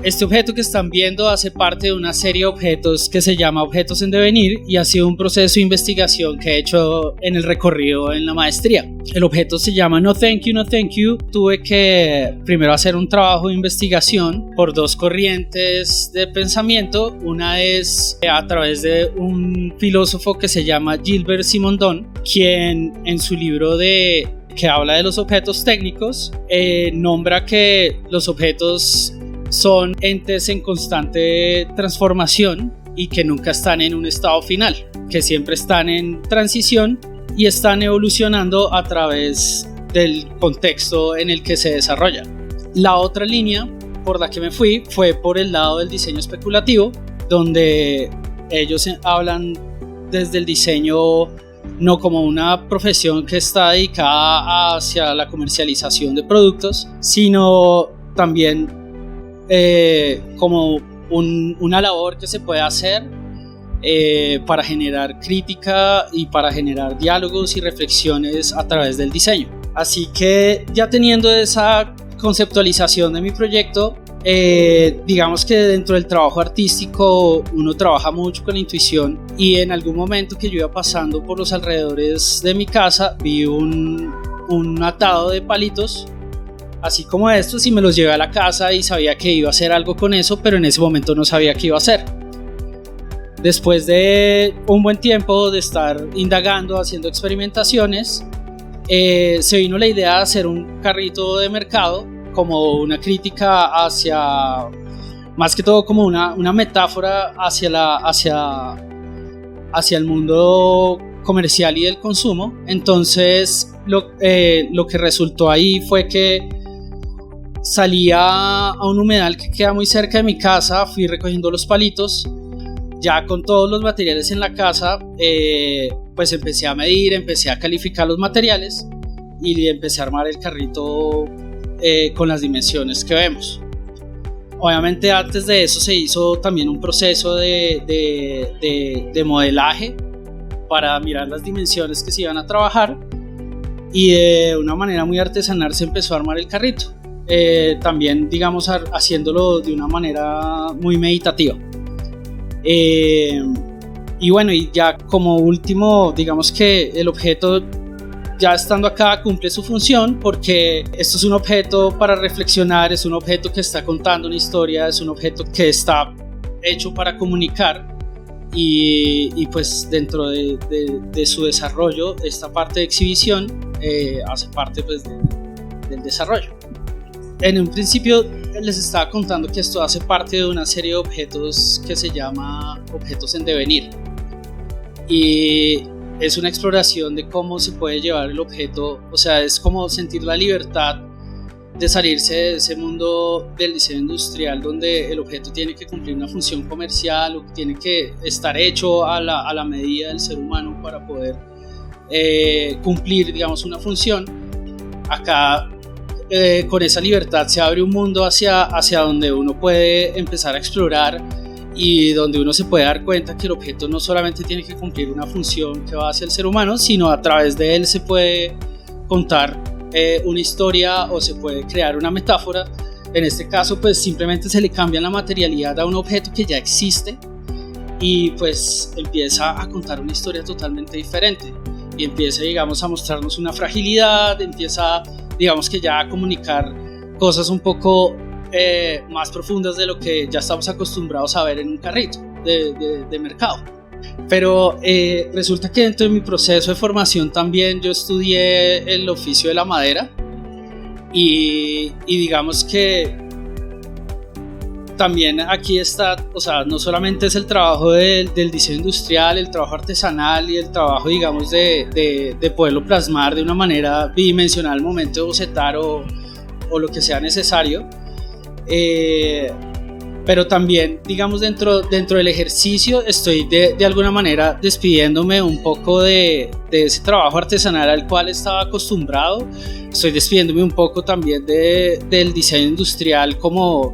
Speaker 2: Este objeto que están viendo hace parte de una serie de objetos que se llama Objetos en Devenir, y ha sido un proceso de investigación que he hecho en el recorrido en la maestría. El objeto se llama No Thank You, No Thank You. Tuve que primero hacer un trabajo de investigación por dos corrientes de pensamiento. Una es a través de un filósofo que se llama Gilbert Simondon, quien en su libro que habla de los objetos técnicos, nombra que los objetos son entes en constante transformación y que nunca están en un estado final, que siempre están en transición y están evolucionando a través del contexto en el que se desarrollan. La otra línea por la que me fui fue por el lado del diseño especulativo, donde ellos hablan desde el diseño no como una profesión que está dedicada hacia la comercialización de productos, sino también como una labor que se puede hacer para generar crítica y para generar diálogos y reflexiones a través del diseño. Así que ya teniendo esa conceptualización de mi proyecto, digamos que dentro del trabajo artístico uno trabaja mucho con la intuición, y en algún momento que yo iba pasando por los alrededores de mi casa vi un atado de palitos así como estos, y me los llevé a la casa y sabía que iba a hacer algo con eso, pero en ese momento no sabía qué iba a hacer. Después de un buen tiempo de estar indagando, haciendo experimentaciones, se vino la idea de hacer un carrito de mercado como una crítica hacia, más que todo como una metáfora hacia el mundo comercial y del consumo. Entonces lo que resultó ahí fue que salía a un humedal que queda muy cerca de mi casa, fui recogiendo los palitos, ya con todos los materiales en la casa, pues empecé a medir, empecé a calificar los materiales y empecé a armar el carrito con las dimensiones que vemos. Obviamente antes de eso se hizo también un proceso de modelaje para mirar las dimensiones que se iban a trabajar, y de una manera muy artesanal se empezó a armar el carrito. También, digamos, haciéndolo de una manera muy meditativa. Y bueno, y ya como último, digamos que el objeto, ya estando acá, cumple su función, porque esto es un objeto para reflexionar, es un objeto que está contando una historia, es un objeto que está hecho para comunicar, y pues dentro de su desarrollo, esta parte de exhibición hace parte pues del desarrollo. En un principio les estaba contando que esto hace parte de una serie de objetos que se llama Objetos en Devenir, y es una exploración de cómo se puede llevar el objeto, o sea, es como sentir la libertad de salirse de ese mundo del diseño industrial, donde el objeto tiene que cumplir una función comercial o tiene que estar hecho a la medida del ser humano para poder cumplir, digamos, una función. Acá con esa libertad se abre un mundo hacia donde uno puede empezar a explorar y donde uno se puede dar cuenta que el objeto no solamente tiene que cumplir una función que va hacia el ser humano, sino a través de él se puede contar una historia o se puede crear una metáfora. En este caso, pues simplemente se le cambia la materialidad a un objeto que ya existe y pues empieza a contar una historia totalmente diferente y empieza, digamos, a mostrarnos una fragilidad, empieza, digamos, que ya a comunicar cosas un poco más profundas de lo que ya estamos acostumbrados a ver en un carrito de mercado. Pero resulta que dentro de mi proceso de formación también yo estudié el oficio de la madera y digamos que también aquí está, o sea, no solamente es el trabajo del diseño industrial, el trabajo artesanal y el trabajo, digamos, de poderlo plasmar de una manera bidimensional al momento de bocetar o lo que sea necesario, pero también, digamos, dentro del ejercicio estoy de alguna manera despidiéndome un poco de ese trabajo artesanal al cual estaba acostumbrado. Estoy despidiéndome un poco también del diseño industrial como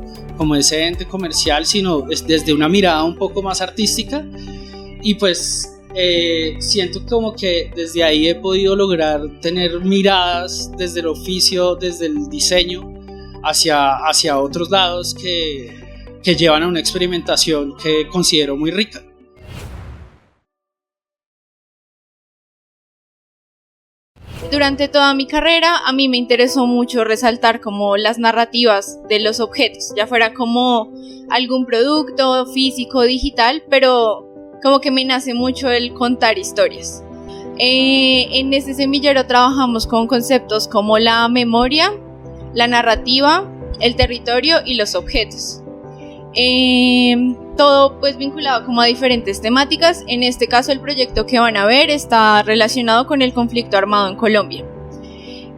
Speaker 2: ese ente comercial, sino desde una mirada un poco más artística, y pues siento como que desde ahí he podido lograr tener miradas desde el oficio, desde el diseño hacia otros lados que llevan a una experimentación que considero muy rica.
Speaker 14: Durante toda mi carrera a mí me interesó mucho resaltar como las narrativas de los objetos, ya fuera como algún producto físico o digital, pero como que me nace mucho el contar historias. En este semillero trabajamos con conceptos como la memoria, la narrativa, el territorio y los objetos. Todo pues vinculado como a diferentes temáticas. En este caso el proyecto que van a ver está relacionado con el conflicto armado en Colombia.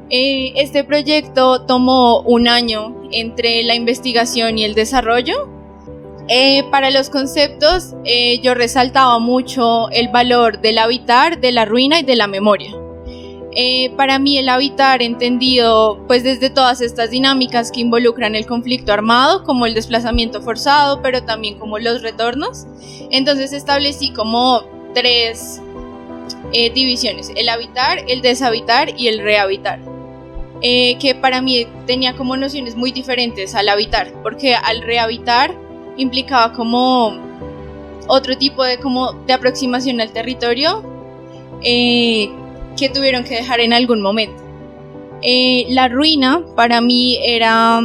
Speaker 14: Este proyecto tomó un año entre la investigación y el desarrollo. Para los conceptos yo resaltaba mucho el valor del habitar, de la ruina y de la memoria. Para mí el habitar entendido pues desde todas estas dinámicas que involucran el conflicto armado, como el desplazamiento forzado, pero también como los retornos. Entonces establecí como 3 divisiones: el habitar, el deshabitar y el rehabitar, que para mí tenía como nociones muy diferentes al habitar, porque al rehabitar implicaba como otro tipo de aproximación al territorio que tuvieron que dejar en algún momento. La ruina para mí era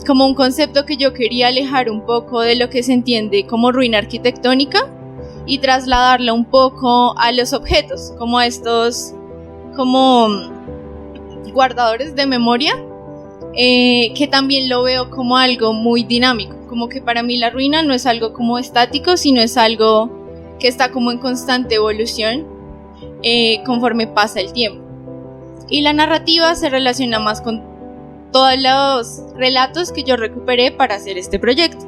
Speaker 14: como un concepto que yo quería alejar un poco de lo que se entiende como ruina arquitectónica y trasladarla un poco a los objetos, como a estos como guardadores de memoria, que también lo veo como algo muy dinámico, como que para mí la ruina no es algo como estático, sino es algo que está como en constante evolución conforme pasa el tiempo. Y la narrativa se relaciona más con todos los relatos que yo recuperé para hacer este proyecto.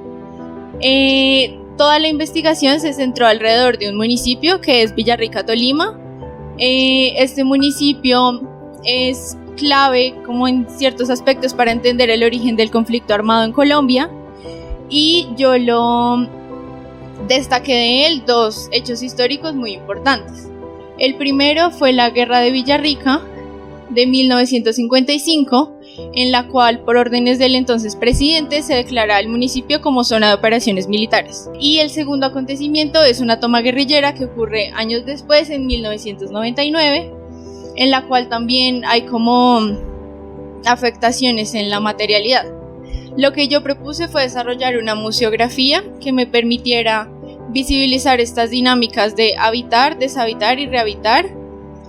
Speaker 14: Toda la investigación se centró alrededor de un municipio que es Villarrica, Tolima. Este municipio es clave como en ciertos aspectos para entender el origen del conflicto armado en Colombia, y yo lo destaqué de él 2 hechos históricos muy importantes. El primero fue la Guerra de Villarrica de 1955, en la cual por órdenes del entonces presidente se declara el municipio como zona de operaciones militares. Y el segundo acontecimiento es una toma guerrillera que ocurre años después, en 1999, en la cual también hay como afectaciones en la materialidad. Lo que yo propuse fue desarrollar una museografía que me permitiera visibilizar estas dinámicas de habitar, deshabitar y rehabitar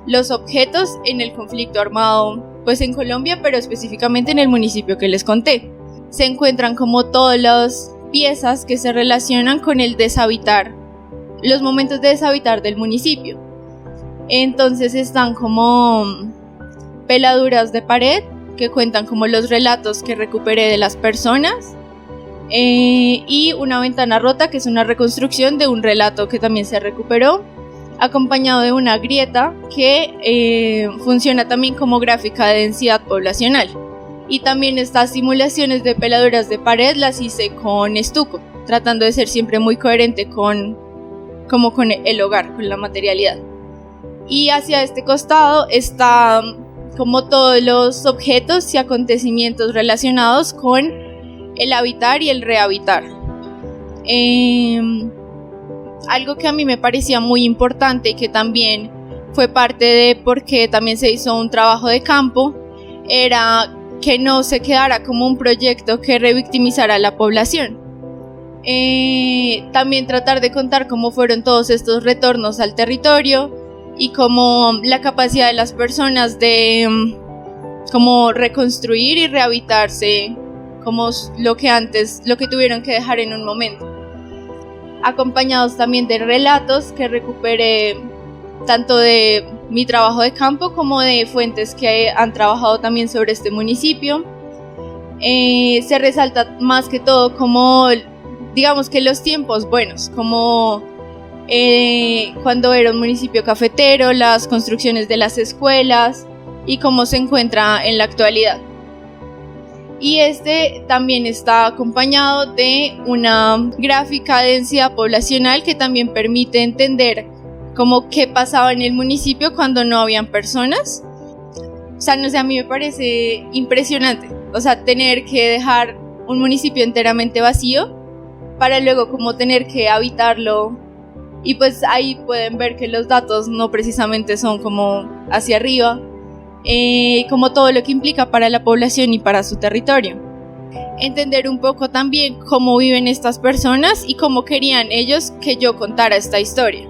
Speaker 14: los objetos en el conflicto armado pues en Colombia, pero específicamente en el municipio que les conté. Se encuentran como todas las piezas que se relacionan con el deshabitar, los momentos de deshabitar del municipio. Entonces están como peladuras de pared que cuentan como los relatos que recuperé de las personas, y una ventana rota que es una reconstrucción de un relato que también se recuperó, acompañado de una grieta que funciona también como gráfica de densidad poblacional. Y también estas simulaciones de peladuras de pared las hice con estuco, tratando de ser siempre muy coherente con el hogar, con la materialidad. Y hacia este costado está como todos los objetos y acontecimientos relacionados con el habitar y el rehabitar. Algo que a mí me parecía muy importante y que también fue parte de por qué también se hizo un trabajo de campo, era que no se quedara como un proyecto que revictimizara a la población. También tratar de contar cómo fueron todos estos retornos al territorio y cómo la capacidad de las personas de como reconstruir y rehabitarse como lo que tuvieron que dejar en un momento. Acompañados también de relatos que recuperé tanto de mi trabajo de campo como de fuentes que han trabajado también sobre este municipio. Se resalta más que todo como, digamos que los tiempos buenos, como cuando era un municipio cafetero, las construcciones de las escuelas y cómo se encuentra en la actualidad. Y este también está acompañado de una gráfica de densidad poblacional que también permite entender como qué pasaba en el municipio cuando no habían personas. O sea, no sé, a mí me parece impresionante, o sea, tener que dejar un municipio enteramente vacío para luego como tener que habitarlo, y pues ahí pueden ver que los datos no precisamente son como hacia arriba, como todo lo que implica para la población y para su territorio. Entender un poco también cómo viven estas personas y cómo querían ellos que yo contara esta historia.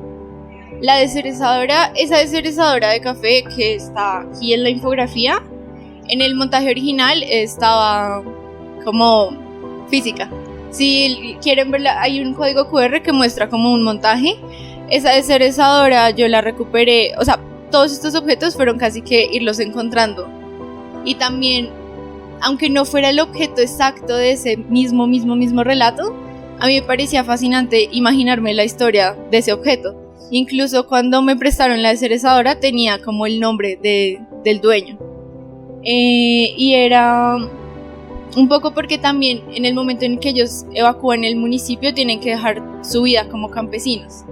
Speaker 14: La descerezadora, esa descerezadora de café que está aquí en la infografía, en el montaje original estaba como física. Si quieren verla, hay un código QR que muestra como un montaje. Esa descerezadora yo la recuperé, o sea, todos estos objetos fueron casi que irlos encontrando. Y también, aunque no fuera el objeto exacto de ese mismo relato, a mí me parecía fascinante imaginarme la historia de ese objeto. Incluso cuando me prestaron la descerezadora tenía como el nombre del dueño. Y era un poco porque también en el momento en que ellos evacúan el municipio tienen que dejar su vida como campesinos.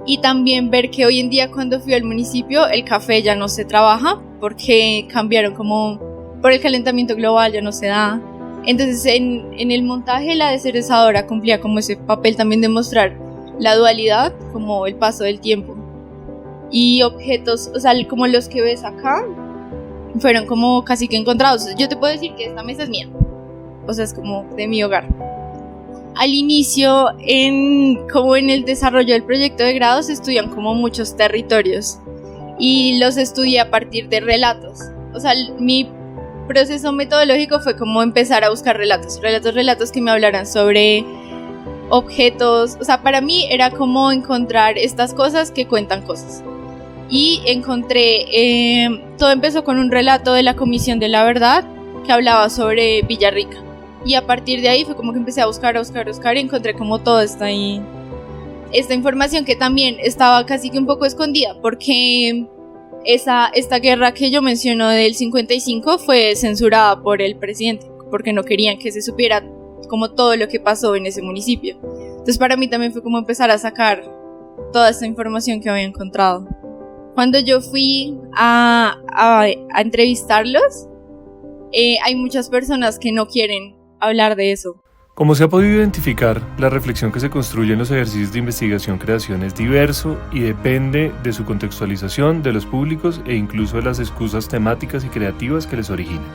Speaker 14: Y también ver que hoy en día cuando fui al municipio el café ya no se trabaja porque cambiaron como por el calentamiento global, ya no se da. Entonces en el montaje la descerezadora cumplía como ese papel también de mostrar la dualidad, como el paso del tiempo. Y objetos, o sea, como los que ves acá, fueron como casi que encontrados. Yo te puedo decir que esta mesa es mía, o sea, es como de mi hogar. Al inicio, como en el desarrollo del proyecto de grado, se estudian como muchos territorios y los estudié a partir de relatos. O sea, mi proceso metodológico fue como empezar a buscar relatos que me hablaran sobre objetos. O sea, para mí era como encontrar estas cosas que cuentan cosas. Y encontré, todo empezó con un relato de la Comisión de la Verdad que hablaba sobre Villarrica. Y a partir de ahí fue como que empecé a buscar y encontré como toda esta información que también estaba casi que un poco escondida, porque esta guerra que yo menciono del 55 fue censurada por el presidente, porque no querían que se supiera como todo lo que pasó en ese municipio. Entonces para mí también fue como empezar a sacar toda esta información que había encontrado. Cuando yo fui a entrevistarlos, hay muchas personas que no quieren hablar de eso.
Speaker 7: Como se ha podido identificar, la reflexión que se construye en los ejercicios de investigación-creación es diverso y depende de su contextualización, de los públicos e incluso de las excusas temáticas y creativas que les originan.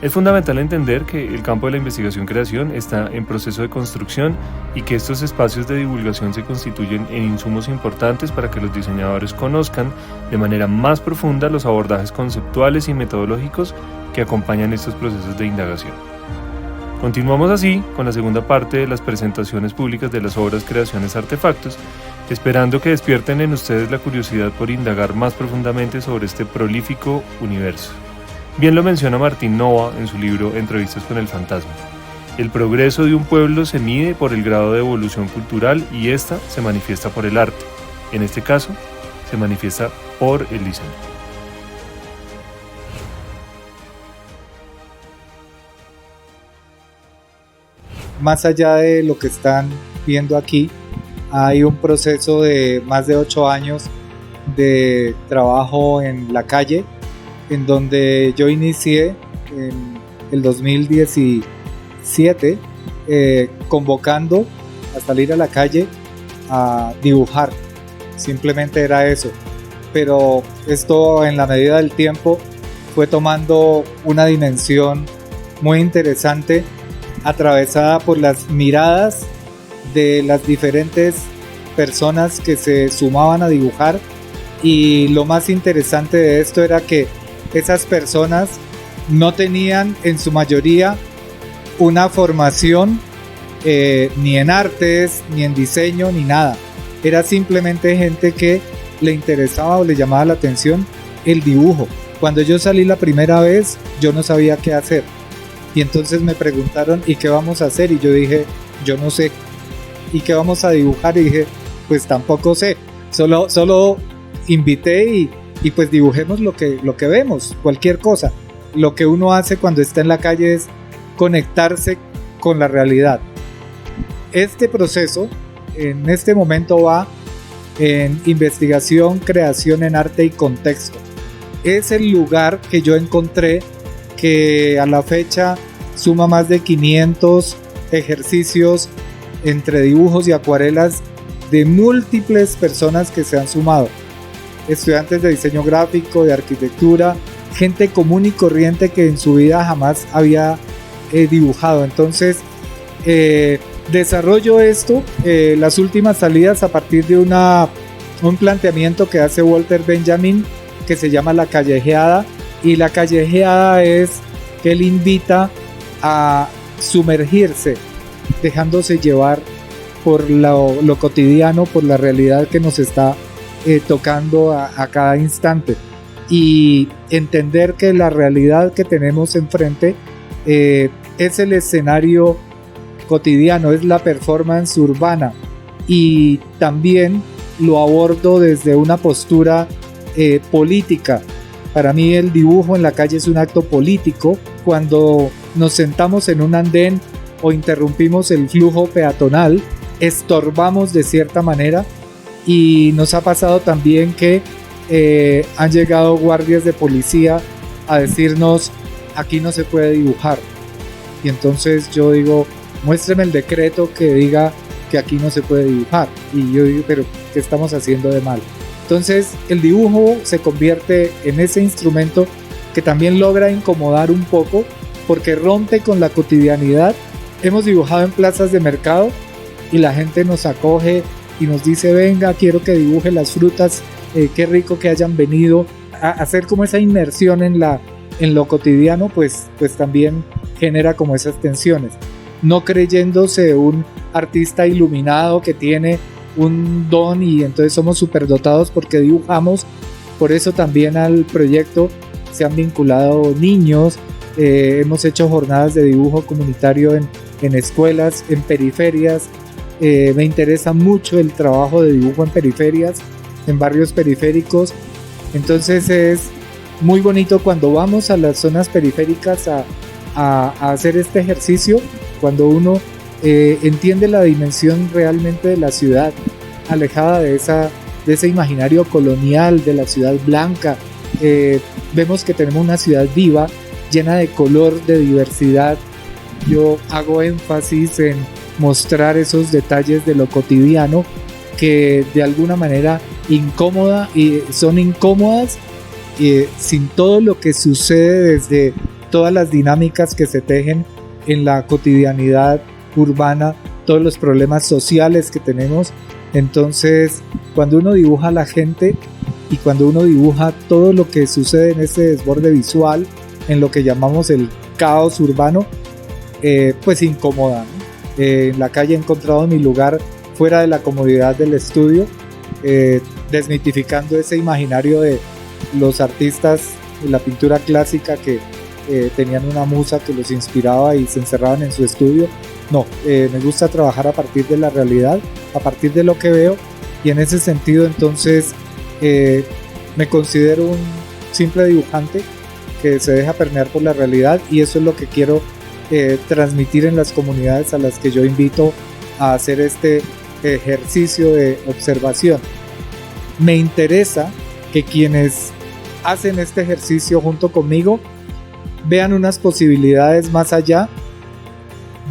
Speaker 7: Es fundamental entender que el campo de la investigación-creación está en proceso de construcción y que estos espacios de divulgación se constituyen en insumos importantes para que los diseñadores conozcan de manera más profunda los abordajes conceptuales y metodológicos que acompañan estos procesos de indagación. Continuamos así con la segunda parte de las presentaciones públicas de las obras Creaciones Artefactos, esperando que despierten en ustedes la curiosidad por indagar más profundamente sobre este prolífico universo. Bien lo menciona Martín Nova en su libro Entrevistas con el Fantasma. El progreso de un pueblo se mide por el grado de evolución cultural y esta se manifiesta por el arte. En este caso, se manifiesta por el diseño.
Speaker 6: más allá de lo que están viendo aquí, hay un proceso de más de 8 años de trabajo en la calle, en donde yo inicié en el 2017 convocando a salir a la calle a dibujar. Simplemente era eso, pero esto en la medida del tiempo fue tomando una dimensión muy interesante, atravesada por las miradas de las diferentes personas que se sumaban a dibujar. Y lo más interesante de esto era que esas personas no tenían en su mayoría una formación ni en artes, ni en diseño, ni nada. Era simplemente gente que le interesaba o le llamaba la atención el dibujo. Cuando yo salí la primera vez, yo no sabía qué hacer. Y entonces me preguntaron, ¿y qué vamos a hacer? Y yo dije, yo no sé. ¿Y qué vamos a dibujar? Y dije, pues tampoco sé. Solo invité y pues dibujemos lo que vemos, cualquier cosa. Lo que uno hace cuando está en la calle es conectarse con la realidad. Este proceso en este momento va en investigación, creación en arte y contexto. Es el lugar que yo encontré que a la fecha suma más de 500 ejercicios entre dibujos y acuarelas de múltiples personas que se han sumado. Estudiantes de diseño gráfico, de arquitectura, gente común y corriente que en su vida jamás había dibujado. Entonces desarrollo esto, las últimas salidas a partir de un planteamiento que hace Walter Benjamin, que se llama La Callejeada. Y la callejeada es que él invita a sumergirse, dejándose llevar por lo cotidiano, por la realidad que nos está tocando a cada instante, y entender que la realidad que tenemos enfrente es el escenario cotidiano, es la performance urbana, y también lo abordo desde una postura política. Para mí el dibujo en la calle es un acto político. Cuando nos sentamos en un andén o interrumpimos el flujo peatonal, estorbamos de cierta manera. Y nos ha pasado también que han llegado guardias de policía a decirnos, aquí no se puede dibujar. Y entonces yo digo, muéstreme el decreto que diga que aquí no se puede dibujar. Y yo digo, pero ¿qué estamos haciendo de mal? Entonces el dibujo se convierte en ese instrumento que también logra incomodar un poco, porque rompe con la cotidianidad. Hemos dibujado en plazas de mercado y la gente nos acoge y nos dice, venga, quiero que dibuje las frutas, qué rico que hayan venido. A hacer como esa inmersión en lo cotidiano, pues también genera como esas tensiones. No creyéndose un artista iluminado que tiene un don y entonces somos superdotados porque dibujamos. Por eso también al proyecto se han vinculado niños. Hemos hecho jornadas de dibujo comunitario en escuelas, en periferias. Me interesa mucho el trabajo de dibujo en periferias, en barrios periféricos. Entonces es muy bonito cuando vamos a las zonas periféricas a hacer este ejercicio, cuando uno entiende la dimensión realmente de la ciudad, alejada de ese imaginario colonial de la ciudad blanca. Vemos que tenemos una ciudad viva, llena de color, de diversidad. Yo hago énfasis en mostrar esos detalles de lo cotidiano que de alguna manera son incómodas, sin todo lo que sucede desde todas las dinámicas que se tejen en la cotidianidad urbana, todos los problemas sociales que tenemos. Entonces, cuando uno dibuja a la gente y cuando uno dibuja todo lo que sucede en ese desborde visual, en lo que llamamos el caos urbano, pues incomoda, ¿no? En la calle he encontrado mi lugar fuera de la comodidad del estudio, desmitificando ese imaginario de los artistas de la pintura clásica que tenían una musa que los inspiraba y se encerraban en su estudio. No, me gusta trabajar a partir de la realidad, a partir de lo que veo, y en ese sentido entonces me considero un simple dibujante que se deja permear por la realidad, y eso es lo que quiero transmitir en las comunidades a las que yo invito a hacer este ejercicio de observación. Me interesa que quienes hacen este ejercicio junto conmigo vean unas posibilidades más allá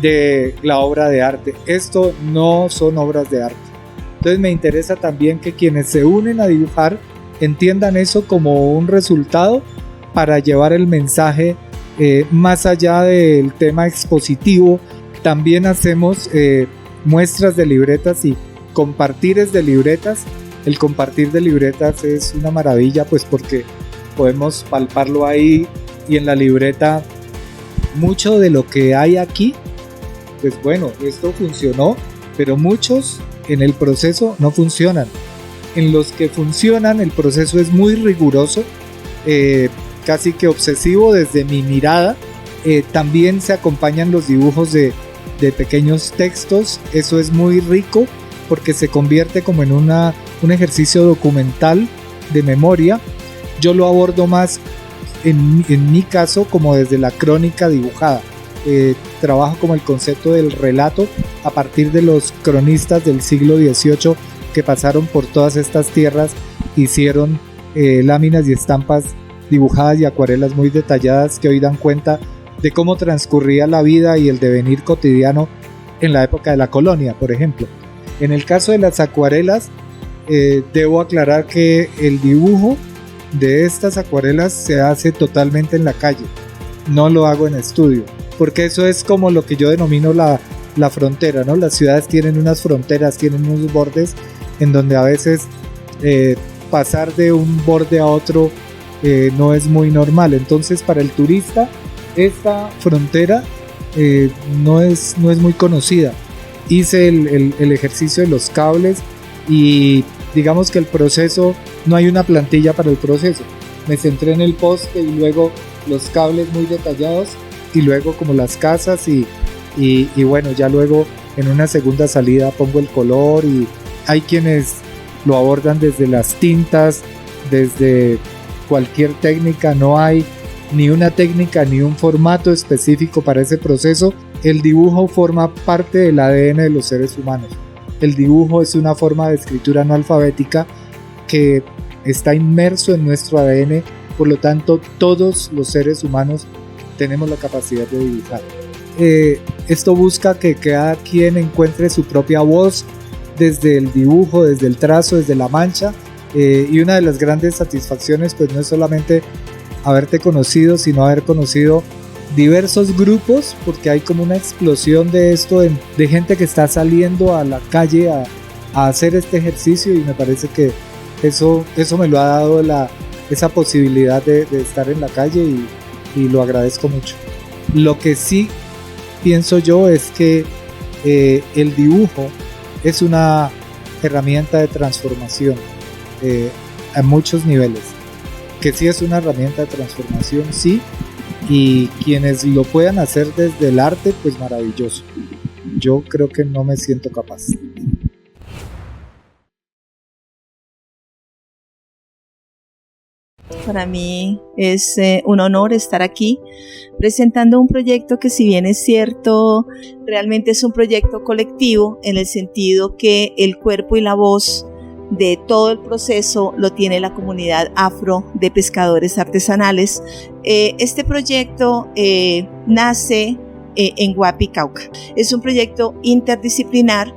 Speaker 6: de la obra de arte. Esto no son obras de arte. Entonces me interesa también que quienes se unen a dibujar entiendan eso como un resultado para llevar el mensaje más allá del tema expositivo. También hacemos muestras de libretas y compartires de libretas. El compartir de libretas es una maravilla, pues porque podemos palparlo ahí, y en la libreta mucho de lo que hay aquí, pues bueno, esto funcionó, pero muchos en el proceso no funcionan. En los que funcionan, el proceso es muy riguroso, casi que obsesivo desde mi mirada. También se acompañan los dibujos de pequeños textos. Eso es muy rico porque se convierte como en un ejercicio documental de memoria. Yo lo abordo más en mi caso como desde la crónica dibujada. Trabajo como el concepto del relato a partir de los cronistas del siglo XVIII que pasaron por todas estas tierras, hicieron láminas y estampas dibujadas y acuarelas muy detalladas que hoy dan cuenta de cómo transcurría la vida y el devenir cotidiano en la época de la colonia, por ejemplo. En el caso de las acuarelas, debo aclarar que el dibujo de estas acuarelas se hace totalmente en la calle, no lo hago en estudio, porque eso es como lo que yo denomino la frontera, ¿no? Las ciudades tienen unas fronteras, tienen unos bordes en donde a veces pasar de un borde a otro no es muy normal. Entonces para el turista esta frontera no es muy conocida. Hice el ejercicio de los cables y digamos que el proceso, no hay una plantilla para el proceso. Me centré en el poste y luego los cables muy detallados y luego como las casas y bueno, ya luego en una segunda salida pongo el color, y hay quienes lo abordan desde las tintas, desde cualquier técnica. No hay ni una técnica ni un formato específico para ese proceso. El dibujo forma parte del ADN de los seres humanos. El dibujo es una forma de escritura no alfabética que está inmerso en nuestro ADN, por lo tanto todos los seres humanos tenemos la capacidad de dibujar. Esto busca que cada quien encuentre su propia voz desde el dibujo, desde el trazo, desde la mancha, y una de las grandes satisfacciones pues no es solamente haberte conocido, sino haber conocido diversos grupos, porque hay como una explosión de esto, de gente que está saliendo a la calle a hacer este ejercicio, y me parece que eso me lo ha dado esa posibilidad de estar en la calle, y lo agradezco mucho. Lo que sí pienso yo es que el dibujo es una herramienta de transformación a muchos niveles, que sí es una herramienta de transformación, sí, y quienes lo puedan hacer desde el arte, pues maravilloso. Yo creo que no me siento capaz.
Speaker 15: Para mí es un honor estar aquí presentando un proyecto que, si bien es cierto, realmente es un proyecto colectivo, en el sentido que el cuerpo y la voz de todo el proceso lo tiene la comunidad afro de pescadores artesanales. Este proyecto nace en Guapi, Cauca. Es un proyecto interdisciplinar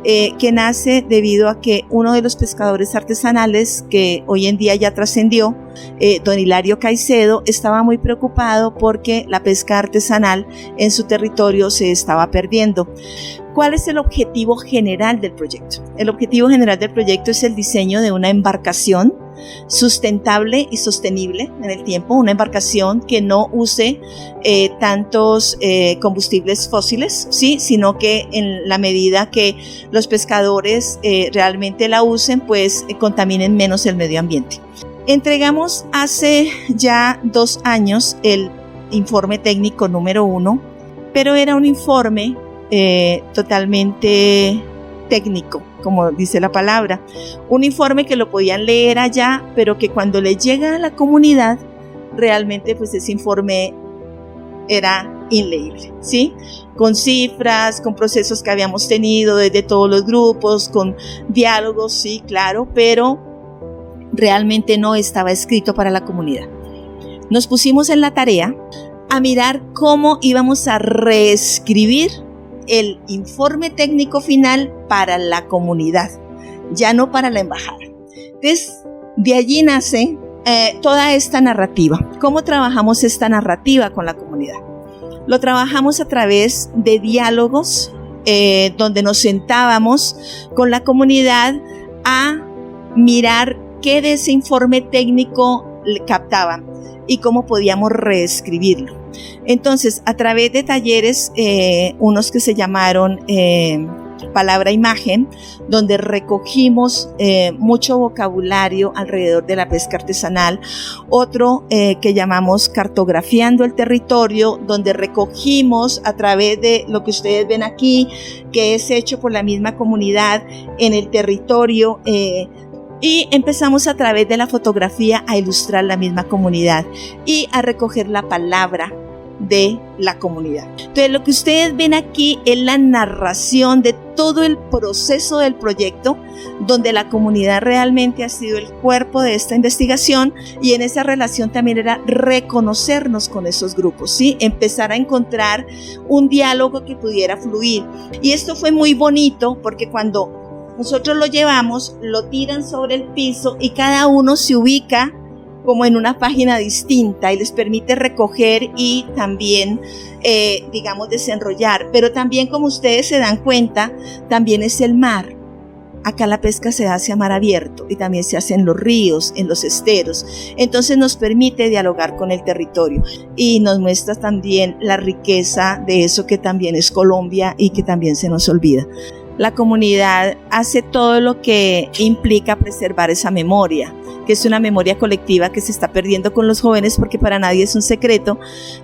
Speaker 15: que nace debido a que uno de los pescadores artesanales, que hoy en día ya trascendió, don Hilario Caicedo, estaba muy preocupado porque la pesca artesanal en su territorio se estaba perdiendo. ¿Cuál es el objetivo general del proyecto? El objetivo general del proyecto es el diseño de una embarcación sustentable y sostenible en el tiempo, una embarcación que no use tantos combustibles fósiles, ¿sí? Sino que en la medida que los pescadores realmente la usen, pues contaminen menos el medio ambiente. Entregamos hace ya 2 años el informe técnico número 1, pero era un informe totalmente técnico, como dice la palabra, un informe que lo podían leer allá, pero que cuando le llega a la comunidad, realmente pues ese informe era inleíble, ¿sí? Con cifras, con procesos que habíamos tenido desde todos los grupos, con diálogos, sí, claro, pero realmente no estaba escrito para la comunidad. Nos pusimos en la tarea a mirar cómo íbamos a reescribir el informe técnico final para la comunidad, ya no para la embajada. Entonces, de allí nace toda esta narrativa. ¿Cómo trabajamos esta narrativa con la comunidad? Lo trabajamos a través de diálogos donde nos sentábamos con la comunidad a mirar qué de ese informe técnico captaban y cómo podíamos reescribirlo. Entonces, a través de talleres, unos que se llamaron Palabra-Imagen, donde recogimos mucho vocabulario alrededor de la pesca artesanal, otro que llamamos Cartografiando el Territorio, donde recogimos a través de lo que ustedes ven aquí, que es hecho por la misma comunidad en el territorio, y empezamos a través de la fotografía a ilustrar la misma comunidad y a recoger la palabra de la comunidad. Entonces, lo que ustedes ven aquí es la narración de todo el proceso del proyecto, donde la comunidad realmente ha sido el cuerpo de esta investigación, y en esa relación también era reconocernos con esos grupos, ¿sí? Empezar a encontrar un diálogo que pudiera fluir. Y esto fue muy bonito porque cuando nosotros lo llevamos, lo tiran sobre el piso y cada uno se ubica como en una página distinta y les permite recoger y también, digamos, desenrollar. Pero también, como ustedes se dan cuenta, también es el mar. Acá la pesca se hace a mar abierto y también se hace en los ríos, en los esteros. Entonces nos permite dialogar con el territorio y nos muestra también la riqueza de eso que también es Colombia y que también se nos olvida. La comunidad hace todo lo que implica preservar esa memoria, que es una memoria colectiva que se está perdiendo con los jóvenes, porque para nadie es un secreto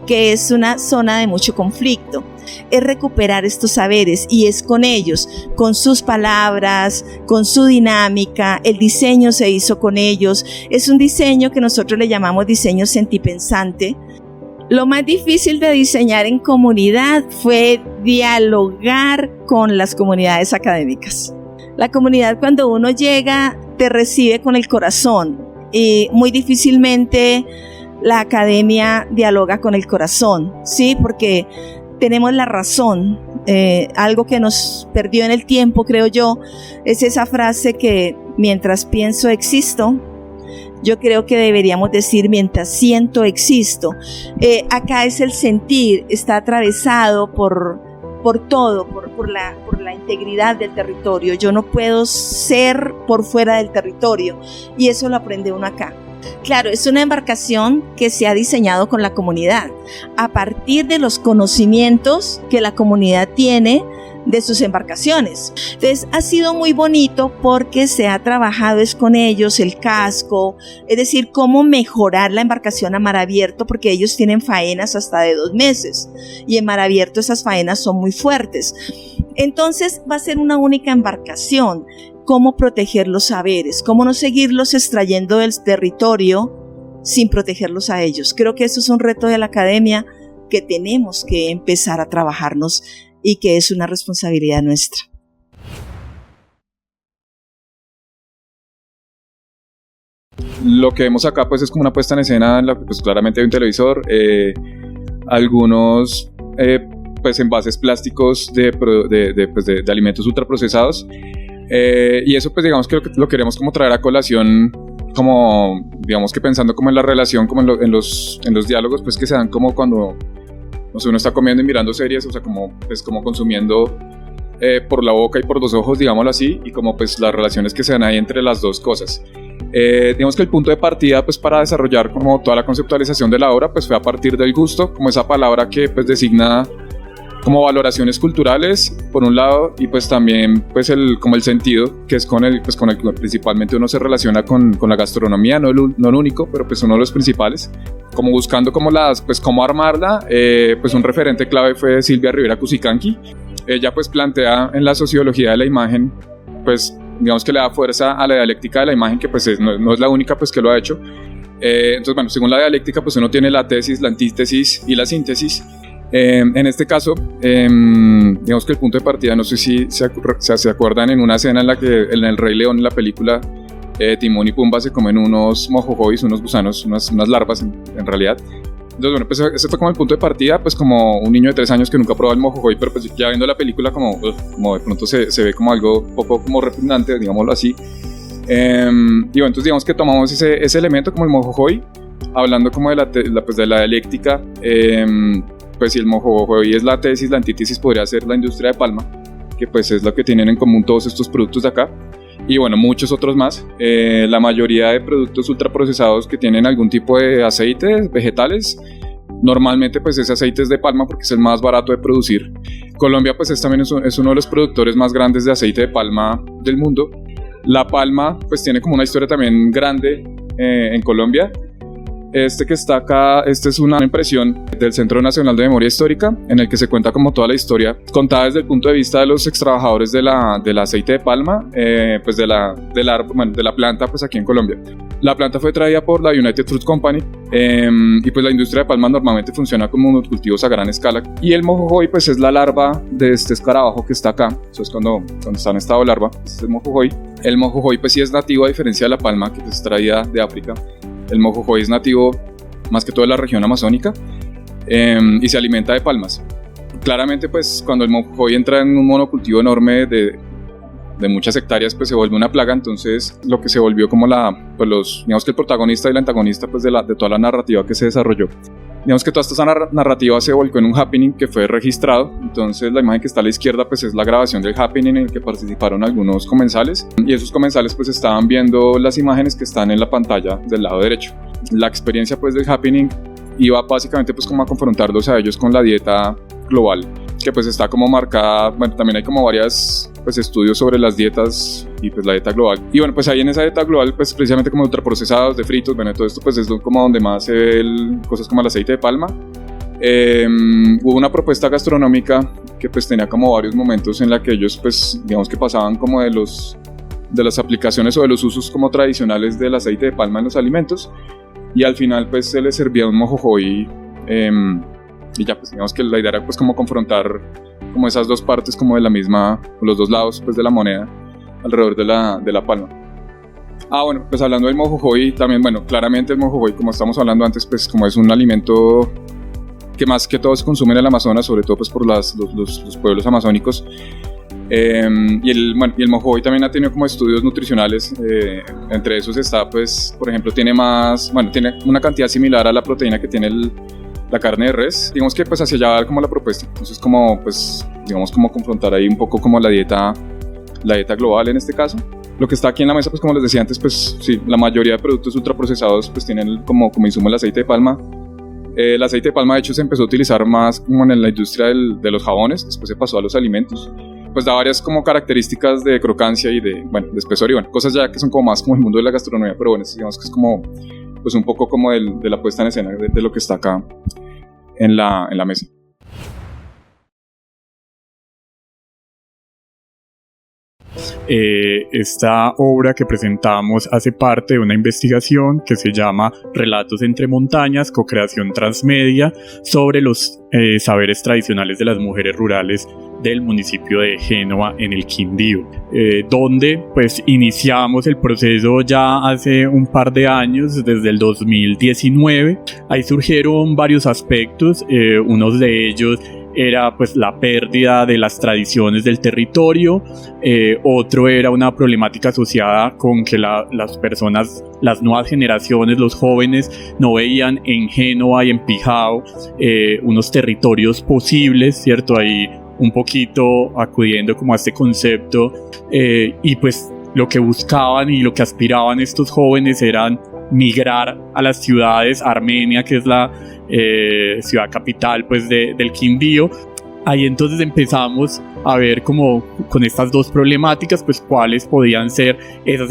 Speaker 15: que es una zona de mucho conflicto. Es recuperar estos saberes y es con ellos, con sus palabras, con su dinámica. El diseño se hizo con ellos. Es un diseño que nosotros le llamamos diseño sentipensante. Lo más difícil de diseñar en comunidad fue dialogar con las comunidades académicas. La comunidad, cuando uno llega, te recibe con el corazón y muy difícilmente la academia dialoga con el corazón, ¿sí? Porque tenemos la razón. Algo que nos perdió en el tiempo, creo yo, es esa frase que mientras pienso existo. Yo creo que deberíamos decir mientras siento existo. Acá es el sentir, está atravesado por todo, por la integridad del territorio. Yo no puedo ser por fuera del territorio y eso lo aprende uno acá. Claro, es una embarcación que se ha diseñado con la comunidad a partir de los conocimientos que la comunidad tiene de sus embarcaciones. Entonces ha sido muy bonito porque se ha trabajado es con ellos el casco, es decir, cómo mejorar la embarcación a mar abierto, porque ellos tienen faenas hasta de 2 meses y en mar abierto esas faenas son muy fuertes. Entonces va a ser una única embarcación. Cómo proteger los saberes, cómo no seguirlos extrayendo del territorio sin protegerlos a ellos. Creo que eso es un reto de la academia que tenemos que empezar a trabajarnos y que es una responsabilidad nuestra.
Speaker 16: Lo que vemos acá pues es como una puesta en escena en la que pues claramente hay un televisor, algunos pues envases plásticos de alimentos ultraprocesados, y eso pues digamos que lo queremos como traer a colación, como digamos que pensando como en la relación, como en los diálogos pues que se dan como cuando no sé, uno está comiendo y mirando series, o sea, como consumiendo por la boca y por los ojos, digámoslo así, y como pues las relaciones que se dan ahí entre las dos cosas. Digamos que el punto de partida pues para desarrollar como toda la conceptualización de la obra pues fue a partir del gusto, como esa palabra que pues designa como valoraciones culturales por un lado, y pues también pues como el sentido, que es con el que principalmente uno se relaciona con la gastronomía, no el único, pero pues uno de los principales, como buscando como cómo armarla. Pues un referente clave fue Silvia Rivera Cusicanqui. Ella pues plantea en la sociología de la imagen, pues digamos que le da fuerza a la dialéctica de la imagen, que pues no es la única pues que lo ha hecho. Entonces bueno, según la dialéctica pues uno tiene la tesis, la antítesis y la síntesis. En este caso, digamos que el punto de partida, no sé si se acuerdan en una escena en la que en El Rey León, en la película, Timón y Pumba se comen unos mojojois, unos gusanos, unas larvas en realidad. Entonces, bueno, pues ese fue como el punto de partida, pues como un niño de 3 años que nunca ha probado el mojojoy, pero pues ya viendo la película como de pronto se ve como algo un poco como repugnante, digámoslo así. Y bueno, entonces digamos que tomamos ese elemento como el mojojoy, hablando como de la dialéctica, pues si el mojojoy es la tesis, la antítesis podría ser la industria de palma, que pues es lo que tienen en común todos estos productos de acá. Y bueno, muchos otros más. La mayoría de productos ultraprocesados que tienen algún tipo de aceite, vegetales, normalmente pues ese aceite es de palma porque es el más barato de producir. Colombia pues también es uno de los productores más grandes de aceite de palma del mundo. La palma pues tiene como una historia también grande en Colombia. Este que está acá, esta es una impresión del Centro Nacional de Memoria Histórica, en el que se cuenta como toda la historia, contada desde el punto de vista de los extrabajadores del aceite de palma, pues de la planta pues aquí en Colombia. La planta fue traída por la United Fruit Company, y pues la industria de palma normalmente funciona como unos cultivos a gran escala. Y el mojojoy pues es la larva de este escarabajo que está acá, eso es cuando está en estado de larva, este es el mojojoy. El mojojoy pues sí es nativo a diferencia de la palma que pues, es traída de África. El mojojoy es nativo más que todo de la región amazónica, y se alimenta de palmas. Claramente pues cuando el mojojoy entra en un monocultivo enorme de muchas hectáreas pues se vuelve una plaga. Entonces lo que se volvió como digamos que el protagonista y la antagonista pues de toda la narrativa que se desarrolló. Digamos que toda esta narrativa se volcó en un happening que fue registrado. Entonces la imagen que está a la izquierda pues es la grabación del happening en el que participaron algunos comensales, y esos comensales pues estaban viendo las imágenes que están en la pantalla del lado derecho. La experiencia pues del happening iba básicamente pues como a confrontarlos a ellos con la dieta global, que pues está como marcada. Bueno, también hay como varias pues estudios sobre las dietas y pues la dieta global. Y bueno, pues ahí en esa dieta global pues precisamente como ultraprocesados, de fritos, bueno, todo esto pues es como donde más se ve cosas como el aceite de palma. Hubo una propuesta gastronómica que pues tenía como varios momentos en la que ellos pues digamos que pasaban como de las aplicaciones o de los usos como tradicionales del aceite de palma en los alimentos, y al final pues se les servía un mojojoy, y ya pues digamos que la idea era pues como confrontar como esas dos partes como de la misma, los dos lados pues de la moneda alrededor de la palma. Bueno, pues hablando del mojojoy también, bueno, claramente el mojojoy, como estamos hablando antes, pues como es un alimento que más que todo se consume en el Amazonas, sobre todo pues por los pueblos amazónicos, y el mojojoy también ha tenido como estudios nutricionales, entre esos está pues, por ejemplo, tiene una cantidad similar a la proteína que tiene la carne de res. Digamos que pues hacia allá va como la propuesta. Entonces como pues digamos como confrontar ahí un poco como la dieta global en este caso. Lo que está aquí en la mesa pues como les decía antes, pues sí, la mayoría de productos ultraprocesados pues tienen como insumo el aceite de palma. El aceite de palma de hecho se empezó a utilizar más como en la industria de los jabones, después se pasó a los alimentos. Pues da varias como características de crocancia y de espesor, y bueno, cosas ya que son como más como el mundo de la gastronomía, pero bueno, digamos que es como pues un poco como de la puesta en escena de lo que está acá en la mesa.
Speaker 17: Esta obra que presentamos hace parte de una investigación que se llama Relatos entre montañas, co-creación transmedia sobre los saberes tradicionales de las mujeres rurales del municipio de Génova en el Quindío, donde pues iniciamos el proceso ya hace un par de años, desde el 2019. Ahí surgieron varios aspectos, uno de ellos era pues la pérdida de las tradiciones del territorio, otro era una problemática asociada con que las personas, las nuevas generaciones, los jóvenes no veían en Génova y en Pijao unos territorios posibles, ¿cierto? Ahí un poquito acudiendo como a este concepto, y pues lo que buscaban y lo que aspiraban estos jóvenes eran migrar a las ciudades, Armenia, que es la ciudad capital pues del Quindío. Ahí entonces empezamos a ver como con estas dos problemáticas pues cuáles podían ser esas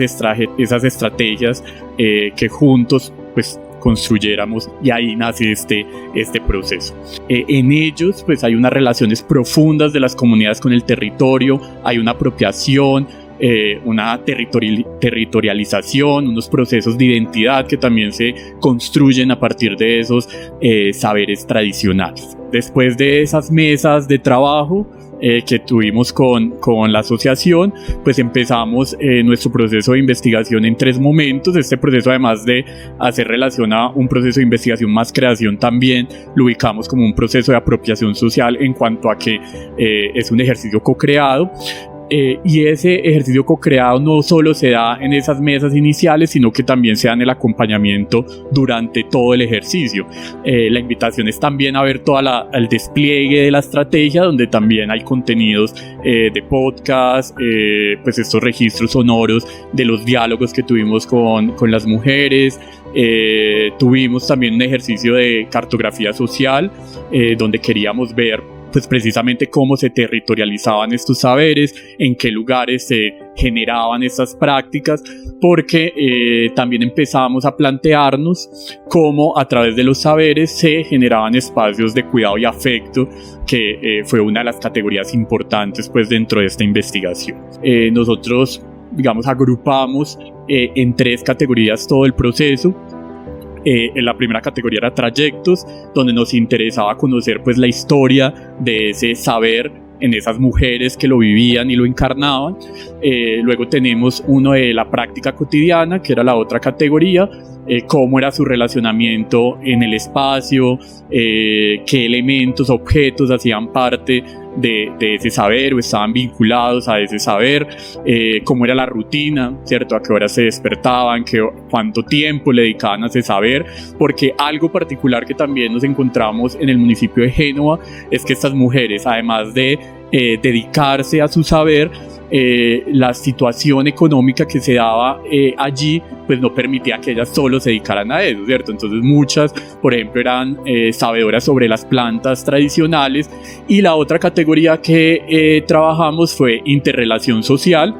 Speaker 17: estrategias que juntos pues construyéramos, y ahí nace este proceso. En ellos pues hay unas relaciones profundas de las comunidades con el territorio, hay una apropiación, una territorialización, unos procesos de identidad que también se construyen a partir de esos saberes tradicionales. Después de esas mesas de trabajo que tuvimos con la asociación, pues empezamos nuestro proceso de investigación en 3 momentos. Este proceso, además de hacer relación a un proceso de investigación más creación, también lo ubicamos como un proceso de apropiación social en cuanto a que es un ejercicio co-creado. Y ese ejercicio co-creado no solo se da en esas mesas iniciales, sino que también se da en el acompañamiento durante todo el ejercicio. La invitación es también a ver todo el despliegue de la estrategia, donde también hay contenidos de podcast, pues estos registros sonoros de los diálogos que tuvimos con las mujeres. Tuvimos también un ejercicio de cartografía social, donde queríamos ver pues precisamente cómo se territorializaban estos saberes, en qué lugares se generaban estas prácticas, porque también empezamos a plantearnos cómo a través de los saberes se generaban espacios de cuidado y afecto, que fue una de las categorías importantes pues dentro de esta investigación. Nosotros, digamos, agrupamos en 3 categorías todo el proceso. En la primera categoría era trayectos, donde nos interesaba conocer pues la historia de ese saber en esas mujeres que lo vivían y lo encarnaban. Luego tenemos uno de la práctica cotidiana, que era la otra categoría, cómo era su relacionamiento en el espacio, qué elementos, objetos hacían parte de ese saber o estaban vinculados a ese saber, cómo era la rutina, ¿cierto? A qué hora se despertaban, cuánto tiempo le dedicaban a ese saber, porque algo particular que también nos encontramos en el municipio de Génova es que estas mujeres, además de dedicarse a su saber, la situación económica que se daba allí pues no permitía que ellas solo se dedicaran a eso, ¿cierto? Entonces muchas, por ejemplo, eran sabedoras sobre las plantas tradicionales, y la otra categoría que trabajamos fue interrelación social.